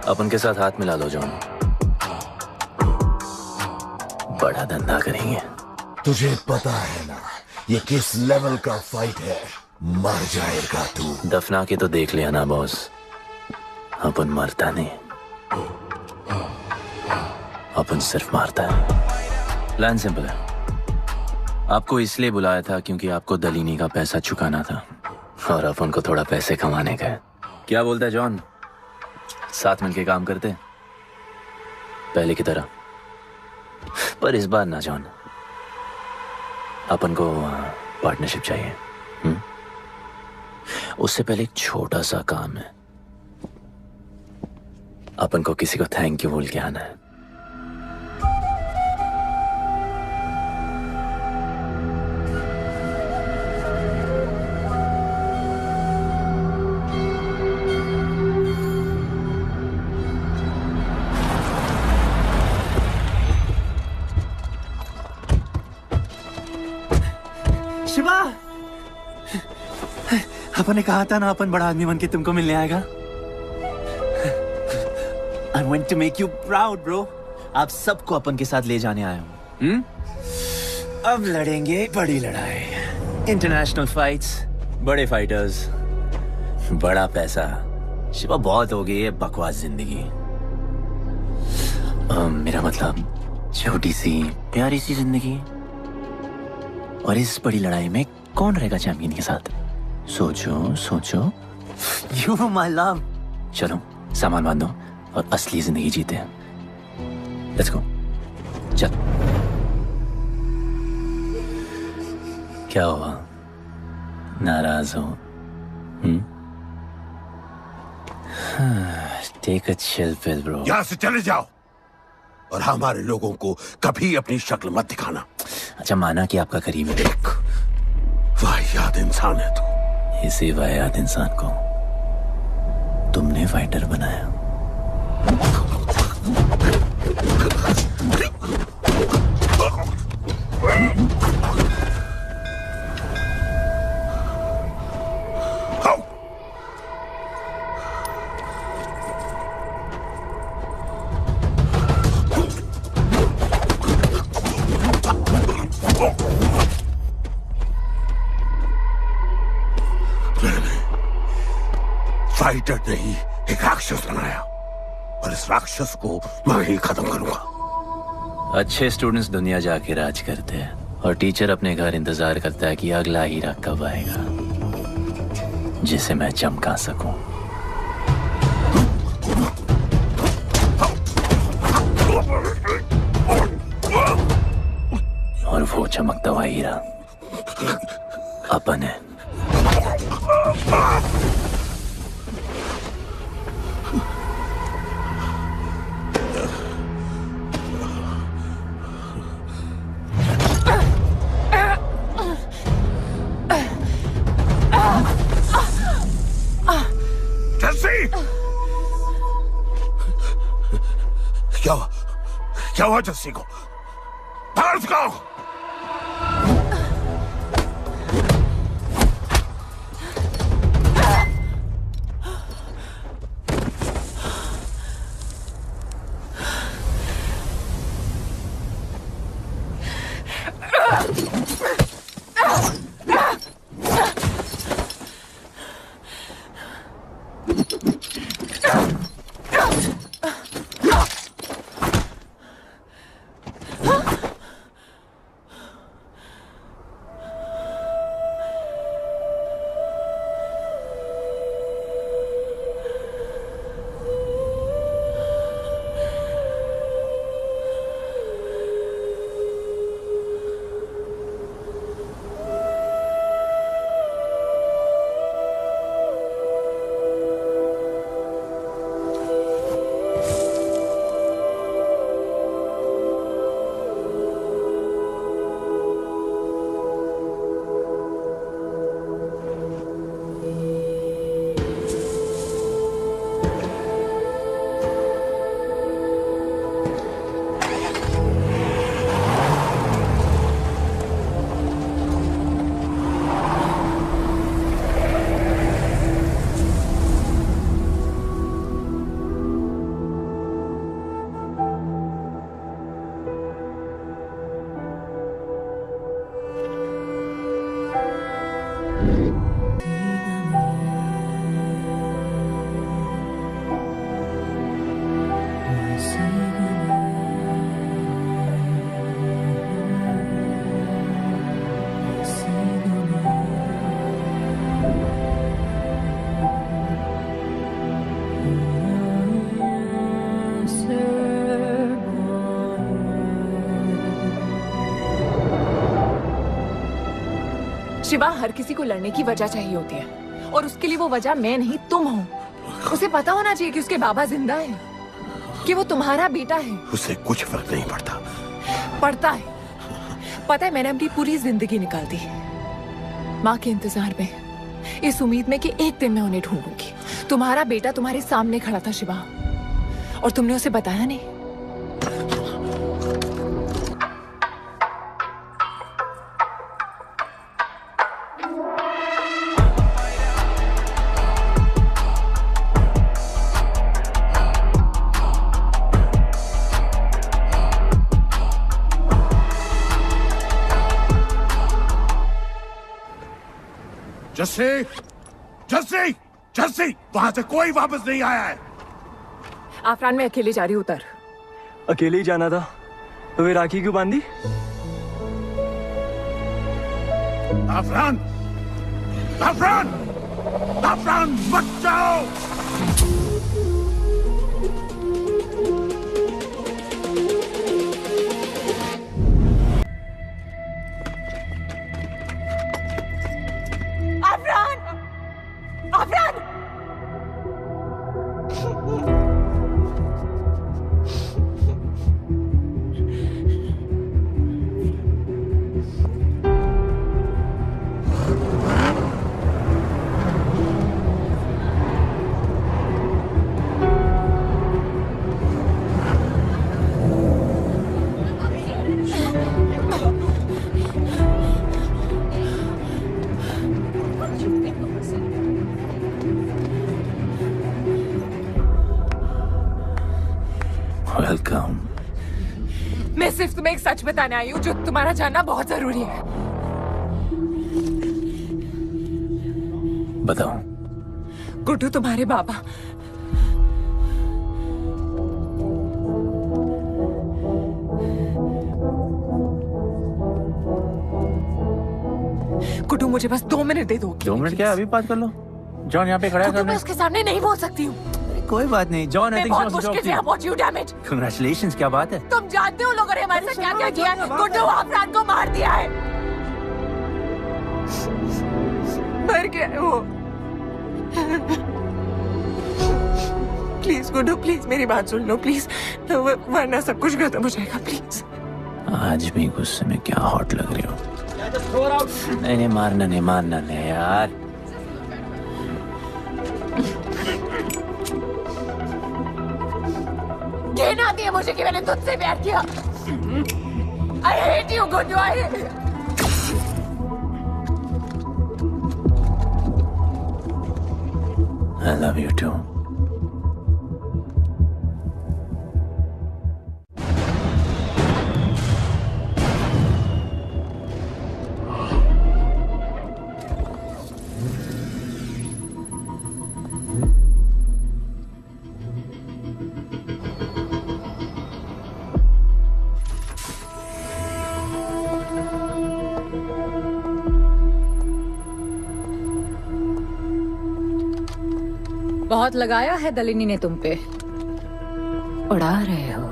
अपन के साथ हाथ मिला लो जॉन, बड़ा धंधा करेंगे। तुझे पता है ना ये किस लेवल का फाइट है? मर जाएगा तू। दफना के तो देख लिया ना बॉस, अपन मरता नहीं, अपन सिर्फ मारता है। प्लान सिंपल है, आपको इसलिए बुलाया था क्योंकि आपको दलीनी का पैसा चुकाना था और अपन को थोड़ा पैसे कमाने का है। क्या बोलता है जॉन, साथ मिलके काम करते पहले की तरह? पर इस बार ना जॉन, अपन को पार्टनरशिप चाहिए। उससे पहले एक छोटा सा काम है, अपन को किसी को थैंक यू बोल के आना है। शिवा, अपन ने कहा था ना अपन बड़ा आदमी बन के तुमको मिलने आएगा। I want to make you proud, bro. आप सबको अपन के साथ ले जाने आया हूँ। अब लड़ेंगे बड़ी लड़ाई, इंटरनेशनल फाइट्स, बड़े फाइटर्स, बड़ा पैसा। शिवा बहुत हो गई है बकवास जिंदगी। मेरा मतलब छोटी सी प्यारी सी जिंदगी, और इस बड़ी लड़ाई में कौन रहेगा चैंपियन के साथ? सोचो सोचो। You my love। चलो सामान बांधो और असली जिंदगी जीते हैं। Let's go. चल। क्या हुआ, नाराज हो? Take a chill pill bro. यहां से चले जाओ और हमारे लोगों को कभी अपनी शक्ल मत दिखाना। अच्छा, माना कि आपका करीब है। वाहियात इंसान है तू। इसी वाहियात इंसान को तुमने फाइटर बनाया। फाइटर नहीं, एक राक्षस बनाया और इस राक्षस को मैं ही खत्म करूंगा। अच्छे स्टूडेंट्स दुनिया जाके राज करते हैं और टीचर अपने घर इंतजार करता है कि अगला हीरा कब आएगा जिसे मैं चमका सकूं। और वो चमकता हुआ हीरा अपन है। क्या हुआ जस्सी को? पकड़ उसको। शिवा, हर किसी को लड़ने की वजह चाहिए होती है और उसके लिए वो वजह मैं नहीं तुम हो। उसे पता होना चाहिए कि उसके बाबा जिंदा है, कि वो तुम्हारा बेटा है। उसे कुछ फर्क नहीं पड़ता। पड़ता है। पता है, मैंने अपनी पूरी जिंदगी निकाल दी माँ के इंतजार में, इस उम्मीद में कि एक दिन मैं उन्हें ढूंढूंगी। तुम्हारा बेटा तुम्हारे सामने खड़ा था शिवा, और तुमने उसे बताया नहीं। जस्सी, जस्सी, जस्सी, वहां से कोई वापस नहीं आया है। आफरान, मैं अकेले जा रही हूँ। उतर। अकेले ही जाना था तो वे राखी क्यों बांधी? आफरान, आफरान, आफरान, मत जाओ। वेलकम। मैं सिर्फ तुम्हें एक सच बताने आई हूँ जो तुम्हारा जानना बहुत जरूरी है। बताओ। गुड्डू तुम्हारे बाबा। गुड्डू, मुझे बस 2 मिनट दे दो। 2 मिनट क्या, अभी बात कर लो। जॉन यहाँ पे खड़ा है। मैं उसके सामने नहीं बोल सकती हूँ। कोई बात नहीं जॉन, आई थिंक बहुत मुश्किल से यहाँ पहुंची हूँ। Damn it. कांग्रेचुलेशंस, क्या बात है। तुम जानते हो लोगों ने हमारे साथ क्या क्या किया है। गुड्डू आफरान को मार दिया है। मर गया है वो। प्लीज गुड्डू, प्लीज मेरी बात सुन लो प्लीज, वरना सब कुछ खत्म हो जाएगा। प्लीज। आज भी गुस्से में क्या हॉट लग रही हो। नहीं, मारना नहीं यार। घिन आती है मुझे कि मैंने तुझसे प्यार किया। I hate you, Guddu. I love you too. बहुत लगाया है दलिनी ने तुम पे। उड़ा रहे हो।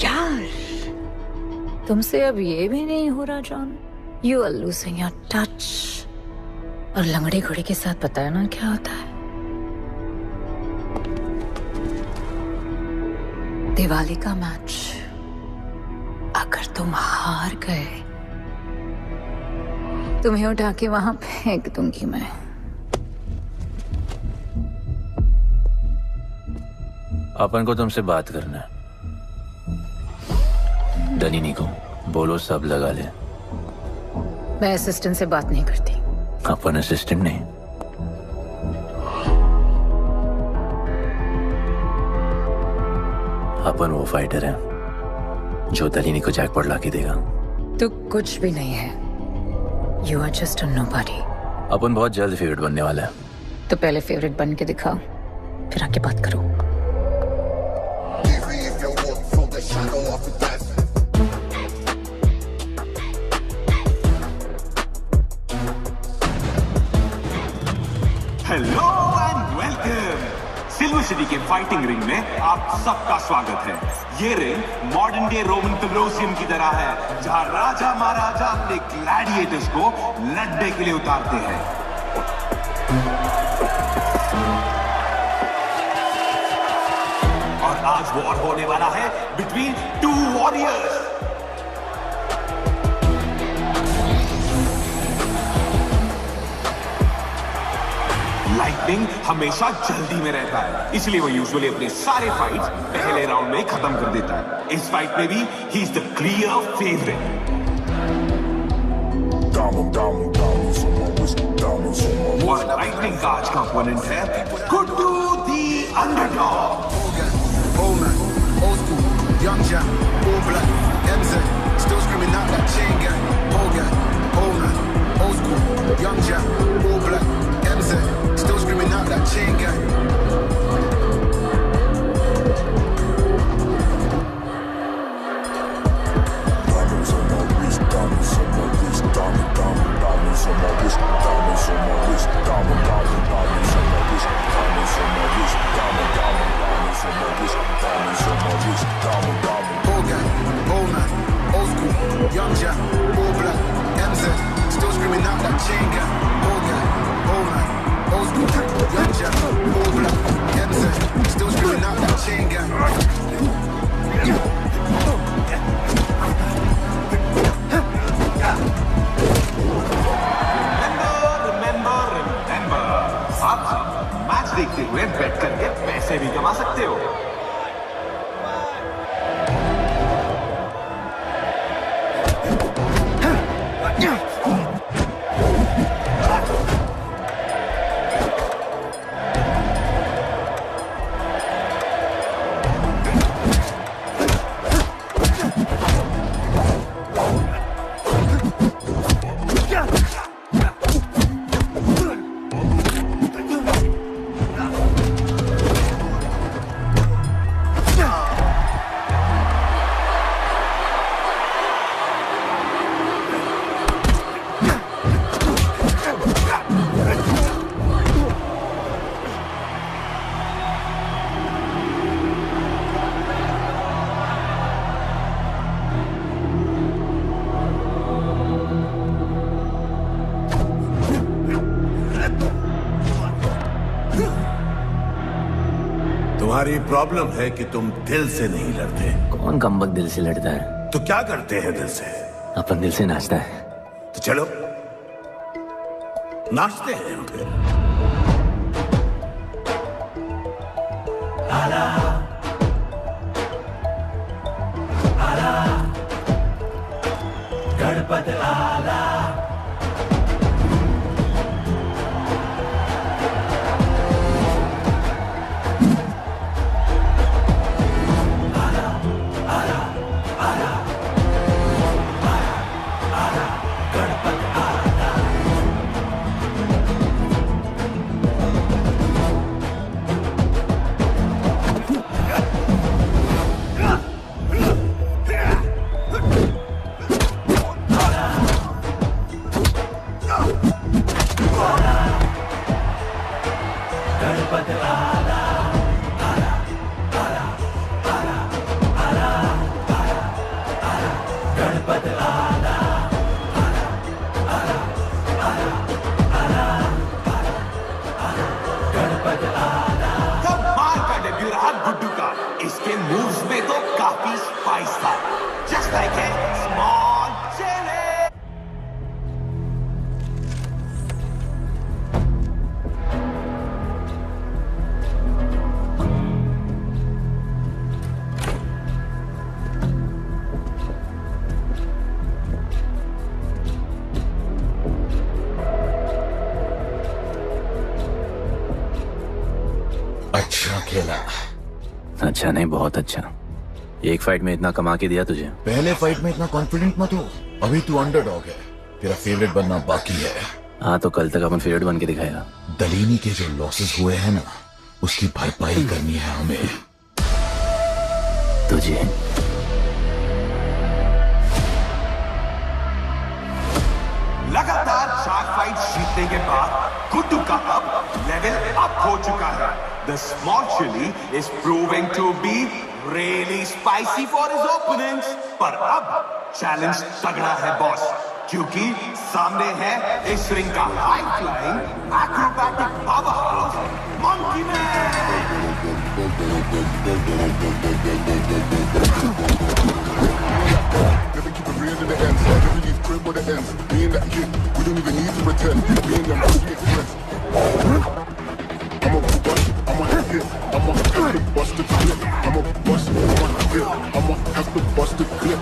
यार, तुमसे अब ये भी नहीं हो रहा John. You are losing your touch. और लंगड़े घोड़े के साथ पता है ना क्या होता है? दिवाली का मैच अगर तुम हार गए, तुम्हें उठा के वहां फेंक दूंगी मैं। अपन को तुमसे बात करना है। दलिनी को बोलो सब लगा ले। मैं असिस्टेंट से बात नहीं करती। अपन असिस्टेंट नहीं, अपन वो फाइटर है जो दलिनी को जैकपॉट लाके देगा। तू कुछ भी नहीं है। You are just a nobody. अपन बहुत जल्द फेवरेट बनने वाला है। तो पहले फेवरेट बन के दिखाओ, फिर आके बात करो। Hello and welcome. Silver city के फाइटिंग रिंग में आप सबका स्वागत है। ये ring modern day Roman Colosseum की तरह है, जहां राजा महाराजा अपने ग्लैडिएटर्स को लड़ने के लिए उतारते हैं। और आज वॉर होने वाला है बिटवीन टू वॉरियर्स। लाइटनिंग हमेशा जल्दी में रहता है, इसलिए वो यूजुअली अपने सारे फाइट्स पहले राउंड में ही खत्म कर देता है। इस फाइट में भी he is the clear favourite. और लाइटनिंग का आज का ओपोनेंट है गुड्डू दी underdog. Young Jack, all black, MZ, still screaming out that chain gang. Old gang, old man, old school. Young Jack, all black, MZ, still screaming out that chain gang. Diamonds on my wrist, diamonds on my wrist, diamonds on my wrist, diamonds on my wrist, diamonds on my wrist, diamonds on my wrist, diamonds on my wrist, diamonds on my wrist, diamond. Old gang, old man, old school, young Jack, all black, MZ, still screaming out that chain gang. Old gang, old man, old school, young Jack, all black, MZ, still screaming out that chain gang. Remember, आप match देखते हुए बेट करके पैसे भी कमा सकते हो। तुम्हारी प्रॉब्लम है कि तुम दिल से नहीं लड़ते। कौन कमबख्त दिल से लड़ता है? तो क्या करते हैं दिल से? अपन दिल से नाचता है। तो चलो नाचते हैं फिर। आला आला गणपत आला अच्छा खेला। अच्छा नहीं, बहुत अच्छा। एक फाइट में इतना कमा के दिया तुझे। पहले फाइट में इतना कॉन्फिडेंट मत हो, अभी तू अंडरडॉग है, तेरा फेवरेट बनना बाकी है। हाँ तो कल तक अपन फेवरेट बन के दिखाएगा। दलीनी के जो लॉसेस हुए हैं ना, उसकी भरपाई करनी है हमें। तुझे लगातार 4 फाइट जीतने के बाद गुड्डू का अब लेवल अप हो चुका है। The small chili is proving to be really spicy for his opponents. पर अब चैलेंज तगड़ा है बॉस, क्योंकि सामने है इस रिंग का high flying acrobatic powerhouse monkey man. Never keep it real to the end. Never leave crib where the ends. Me and that kid, we don't even need to pretend. Me and them, we ain't friends. I'm a bust, I'm a hit, I'm a have to bust the clip. I'm a bust, I'm a hit, I'm a have to bust the clip.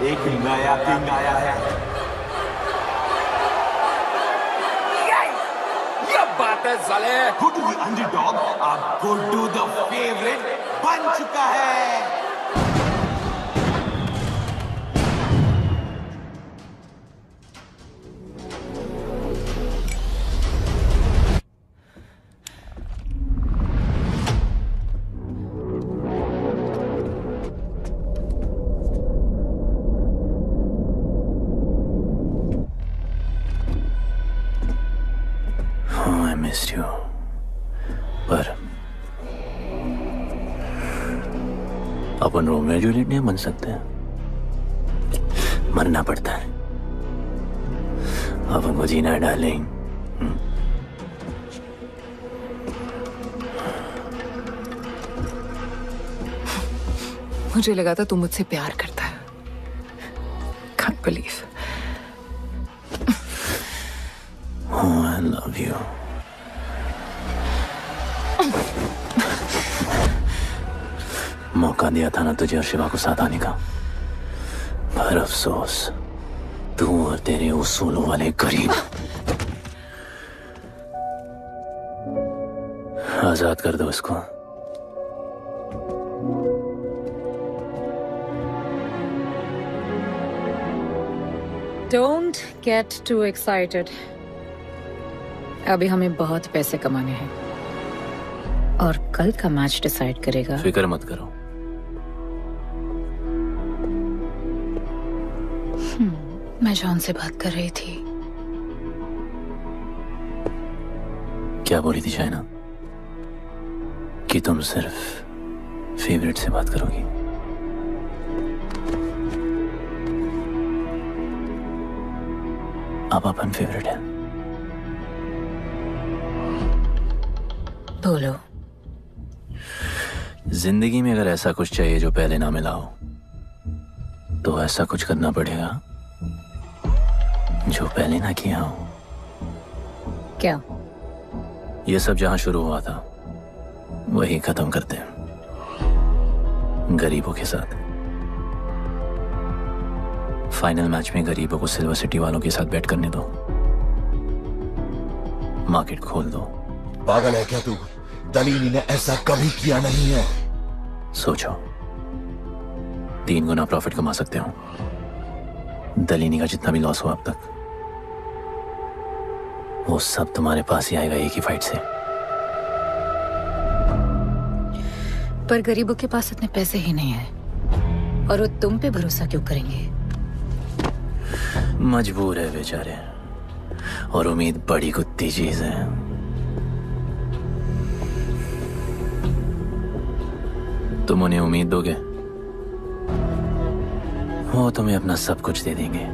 एक नया king आया है। ये बात है साले। Guddu the underdog अब Guddu the favourite बन चुका है। पर अपन रोमियो जूलियट नहीं बन सकते, मरना पड़ता है, अपन को जीना है डार्लिंग। मुझे लगा था तू मुझसे प्यार करता है। Can't believe. Oh, I love you. मौका दिया था ना तुझे और शिवा को साथ आने का, पर अफसोस तू और तेरे उसूलों वाले गरीब। आजाद कर दो इसको। Don't get too excited. अभी हमें बहुत पैसे कमाने हैं और कल का मैच डिसाइड करेगा। फिक्र मत करो। मैं जॉन से बात कर रही थी। क्या बोली थी शाइना? कि तुम सिर्फ फेवरेट से बात करोगी? अब अपन फेवरेट है। बोलो। जिंदगी में अगर ऐसा कुछ चाहिए जो पहले ना मिला हो, तो ऐसा कुछ करना पड़ेगा जो पहले ना किया हो। क्या? ये सब जहां शुरू हुआ था वही खत्म करते हैं, गरीबों के साथ। फाइनल मैच में गरीबों को सिल्वर सिटी वालों के साथ बैट करने दो, मार्केट खोल दो। पागल है क्या तू? दलीली ने ऐसा कभी किया नहीं है। सोचो, 3 गुना प्रॉफिट कमा सकते हो। दलीनी का जितना भी लॉस हुआ अब तक, वो सब तुम्हारे पास ही आएगा एक ही फाइट से। पर गरीबों के पास इतने पैसे ही नहीं है, और वो तुम पे भरोसा क्यों करेंगे? मजबूर है बेचारे, और उम्मीद बड़ी कुत्ती चीज है। तुम उन्हें उम्मीद दोगे, वो तुम्हें अपना सब कुछ दे देंगे।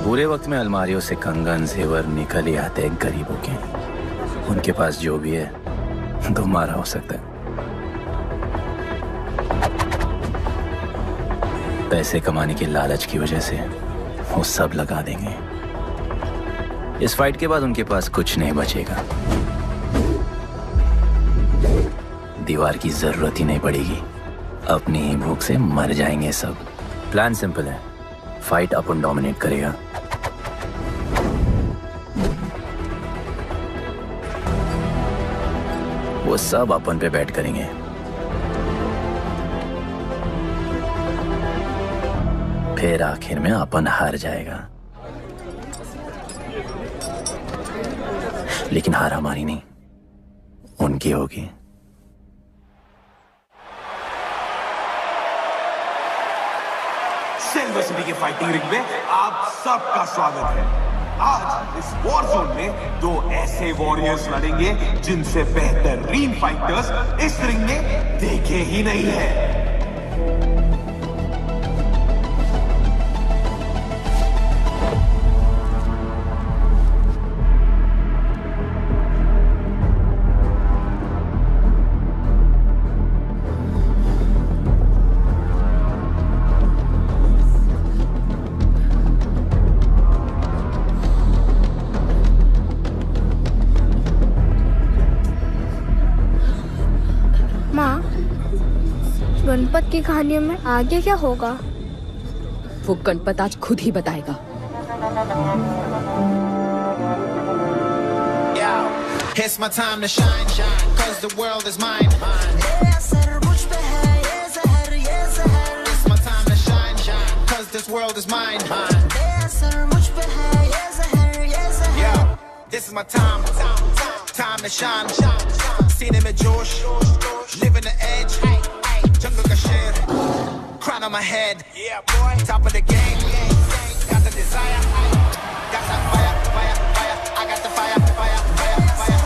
बुरे वक्त में अलमारियों से कंगन जेवर निकल ही आते हैं गरीबों के। उनके पास जो भी है तुम्हारा हो सकता है। पैसे कमाने के लालच की वजह से वो सब लगा देंगे। इस फाइट के बाद उनके पास कुछ नहीं बचेगा। दीवार की जरूरत ही नहीं पड़ेगी, अपनी ही भूख से मर जाएंगे सब। प्लान सिंपल है, फाइट अपन डोमिनेट करेगा। वो सब अपन पे बैट करेंगे। फिर आखिर में अपन हार जाएगा, लेकिन हार हमारी नहीं, उनकी होगी। सिल्वर सिटी के फाइटिंग रिंग में आप सबका स्वागत है। आज इस वॉर जोन में 2 ऐसे वॉरियर्स लड़ेंगे जिनसे बेहतरीन फाइटर्स इस रिंग में देखे ही नहीं है। गणपत की कहानियों में आगे क्या होगा? वो गणपत आज खुद ही बताएगा। It's my time to shine, shine, 'cause the world is mine. It's my time to shine, shine, 'cause this world is mine. Yeah, this is my time, time to shine. Seen him at Josh, living the edge. Jungle ka sher, crown on my head. Yeah, boy, top of the game. Got the desire, got that fire, fire, fire. I got the fire, fire, fire, fire.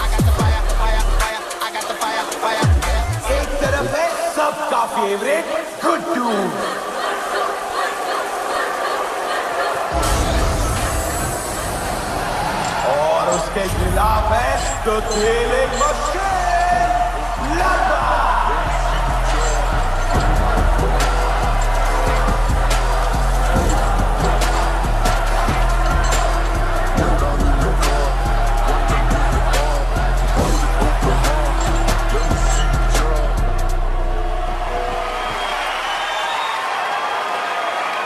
I got the fire, fire, fire. I got the fire, fire. एक तरफ है सबका favourite Guddu, उसके खिलाफ है तो खेले मुश्किल लड़वा।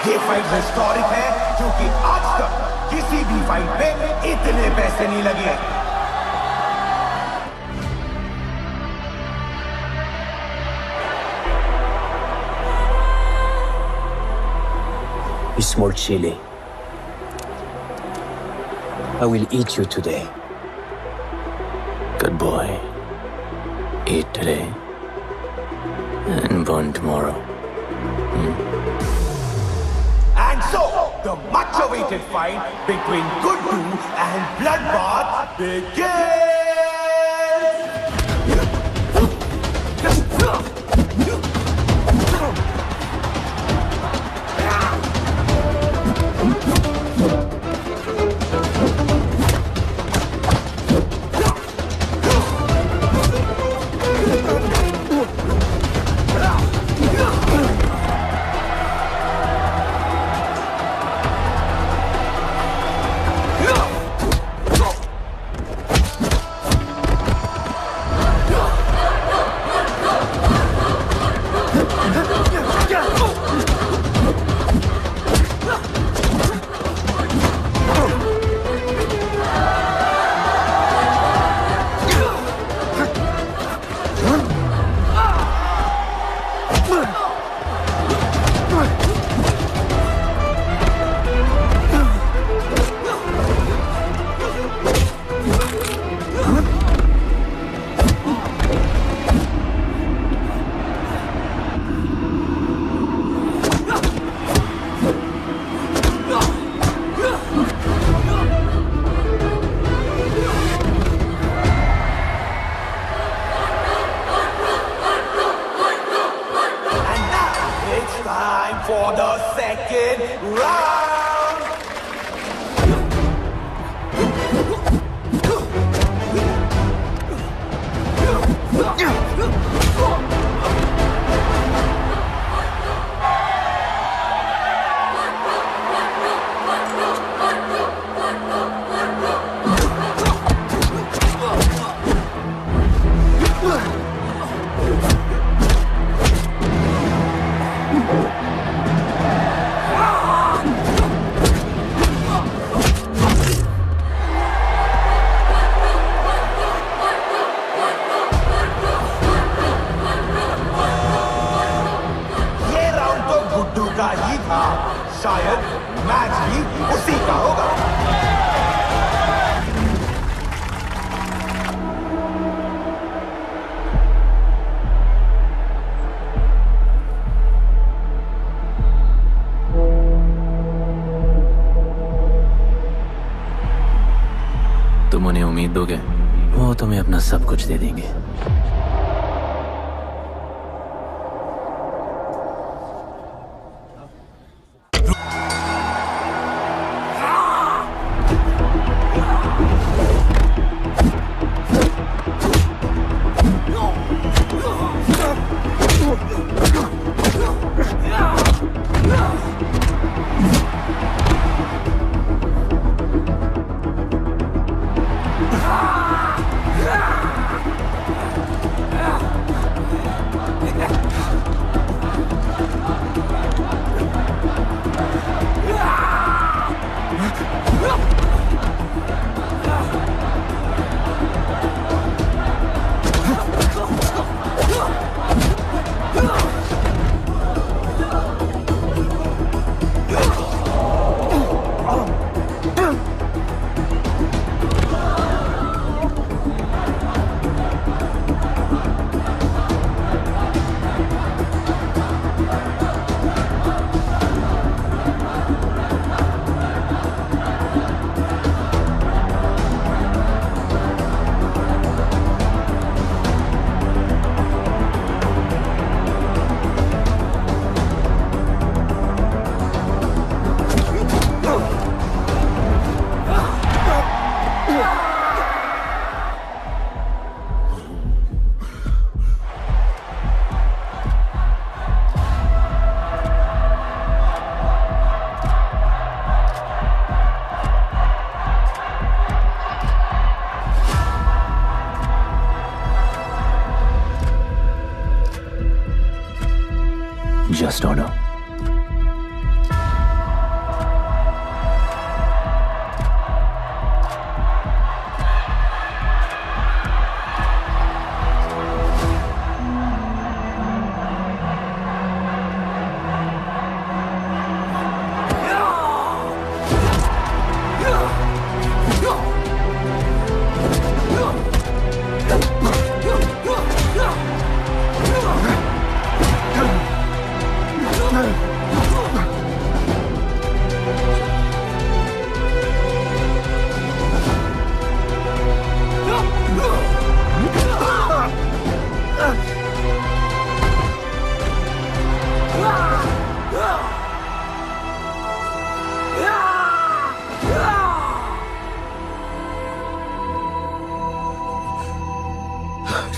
ये फाइट हिस्टोरिक है क्योंकि आज तक किसी भी फाइट में इतने पैसे नहीं लगे। Small chili. I will eat you today. Good boy. Eat today and burn tomorrow. And so, the much-awaited fight between Guddu and Bloodbath begins! For the second round. शायद मैच भी उसी का होगा। तुम उन्हें उम्मीद दोगे, वो तुम्हें अपना सब कुछ दे देंगे। just order.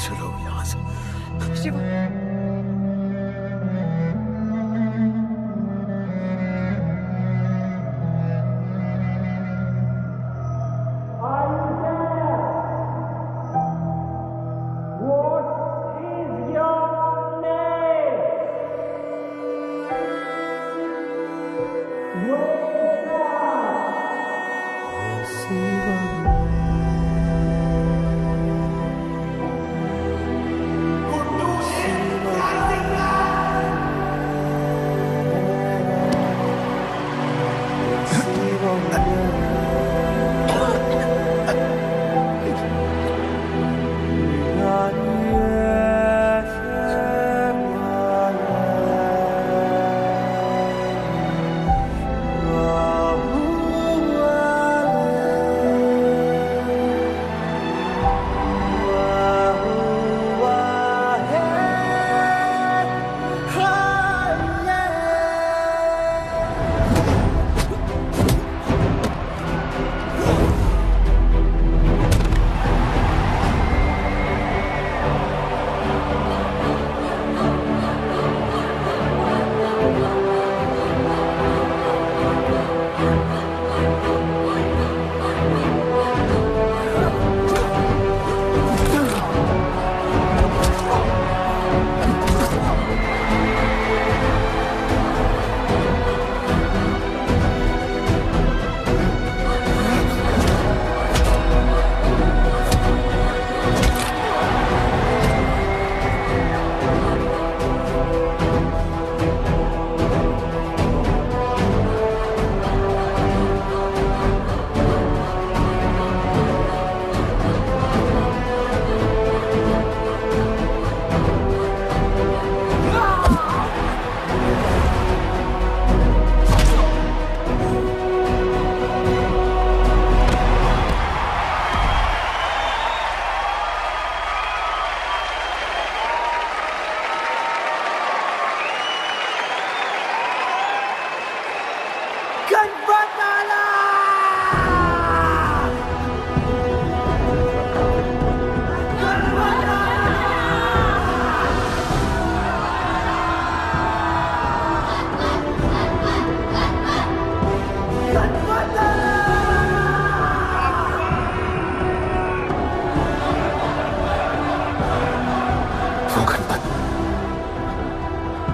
चलो यहाँ से। शिवा,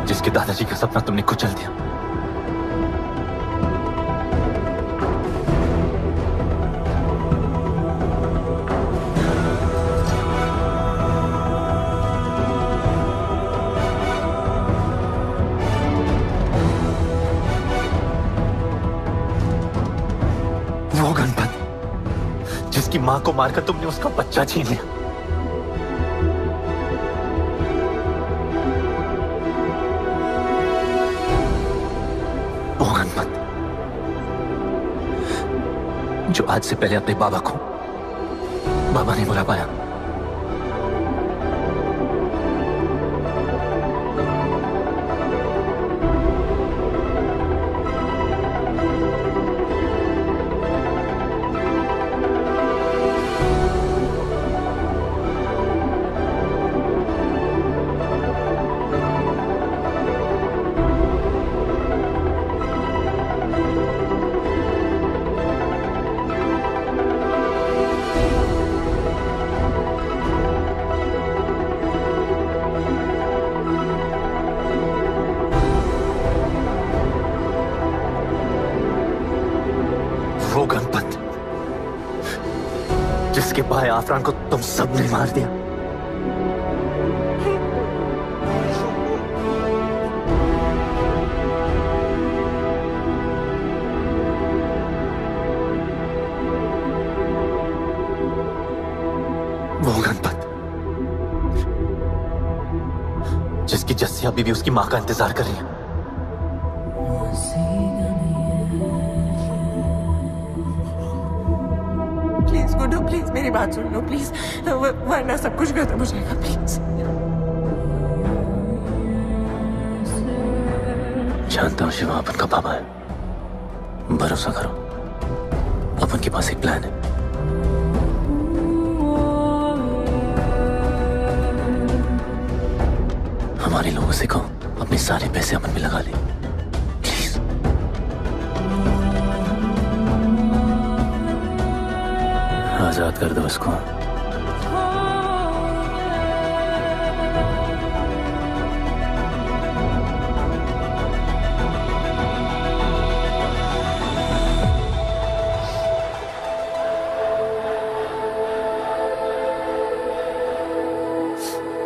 जिसके दादाजी का सपना तुमने कुचल दिया। वो गणपत जिसकी मां को मारकर तुमने उसका बच्चा छीन लिया। वो गणपत जो आज से पहले अपने बाबा को बाबा नहीं बुला पाया। जिसके भाई आफरान को तुम सबने मार दिया। वो गणपत जिसकी जस्सिया बीवी उसकी मां का इंतजार कर रही है। प्लीज गुड्डू, प्लीज मेरी बात सुन लो प्लीज, वरना सब कुछ खत्म हो जाएगा प्लीज। जानता हूँ शिवा अपन का पापा है, भरोसा करो, अपन के पास एक प्लान है। हमारे लोगों से कहो अपने सारे पैसे अपन पे लगा ले, प्लीज। आजाद कर दो उसको।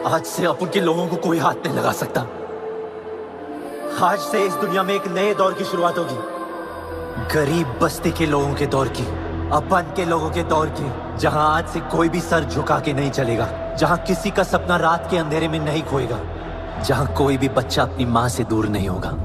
आज से अपन के लोगों को कोई हाथ नहीं लगा सकता। आज से इस दुनिया में एक नए दौर की शुरुआत होगी, गरीब बस्ती के लोगों के दौर की, अपन के लोगों के दौर की, जहां आज से कोई भी सर झुका के नहीं चलेगा, जहां किसी का सपना रात के अंधेरे में नहीं खोएगा, जहां कोई भी बच्चा अपनी मां से दूर नहीं होगा।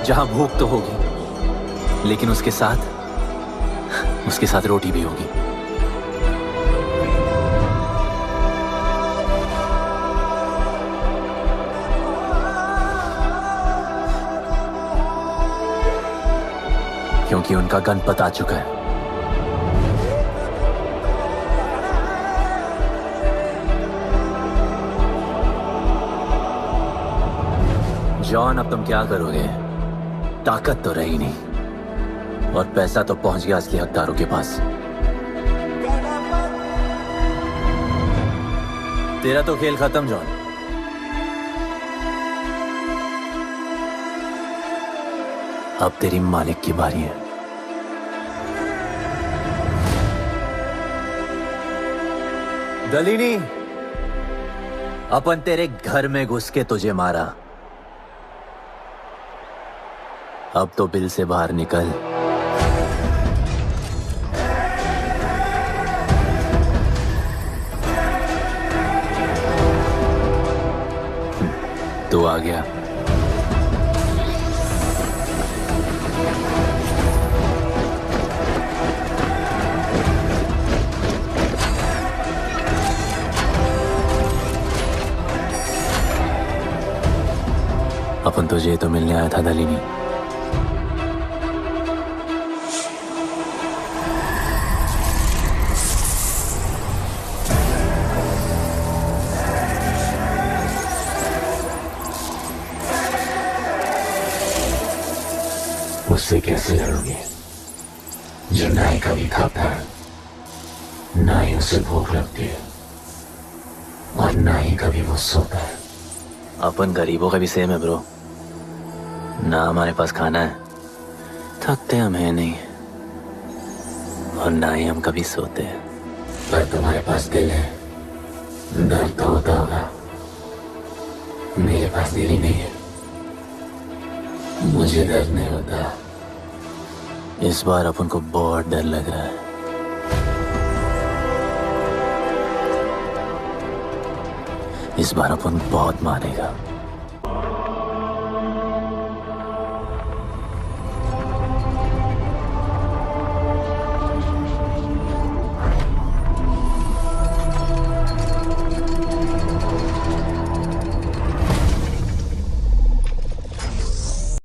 जहां भूख तो होगी, लेकिन उसके साथ रोटी भी होगी। क्योंकि उनका गणपत आ चुका है। जॉन, अब तुम क्या करोगे? ताकत तो रही नहीं और पैसा तो पहुंच गया असली हकदारों के पास। तेरा तो खेल खत्म जॉन। अब तेरी मालिक की बारी है। दलीनी, अपन तेरे घर में घुस के तुझे मारा, अब तो बिल से बाहर निकल। तू आ गया। अपन तुझे तो मिलने आया था दलीनी। उससे कैसे लड़ोगे जो ना ही कभी खाता है, ना ही उसे भूख लगती है और ना ही कभी वो सोता है। अपन गरीबों का भी सेम है ब्रो, ना हमारे पास खाना है, थकते हम है नहीं, और ना ही हम कभी सोते हैं। पर तुम्हारे पास दिल है, दर्द तो होता होगा। मेरे पास दिल ही नहीं है, मुझे दर्द नहीं होता। इस बार अपन को बहुत डर लग रहा है। इस बार अपन बहुत मानेगा।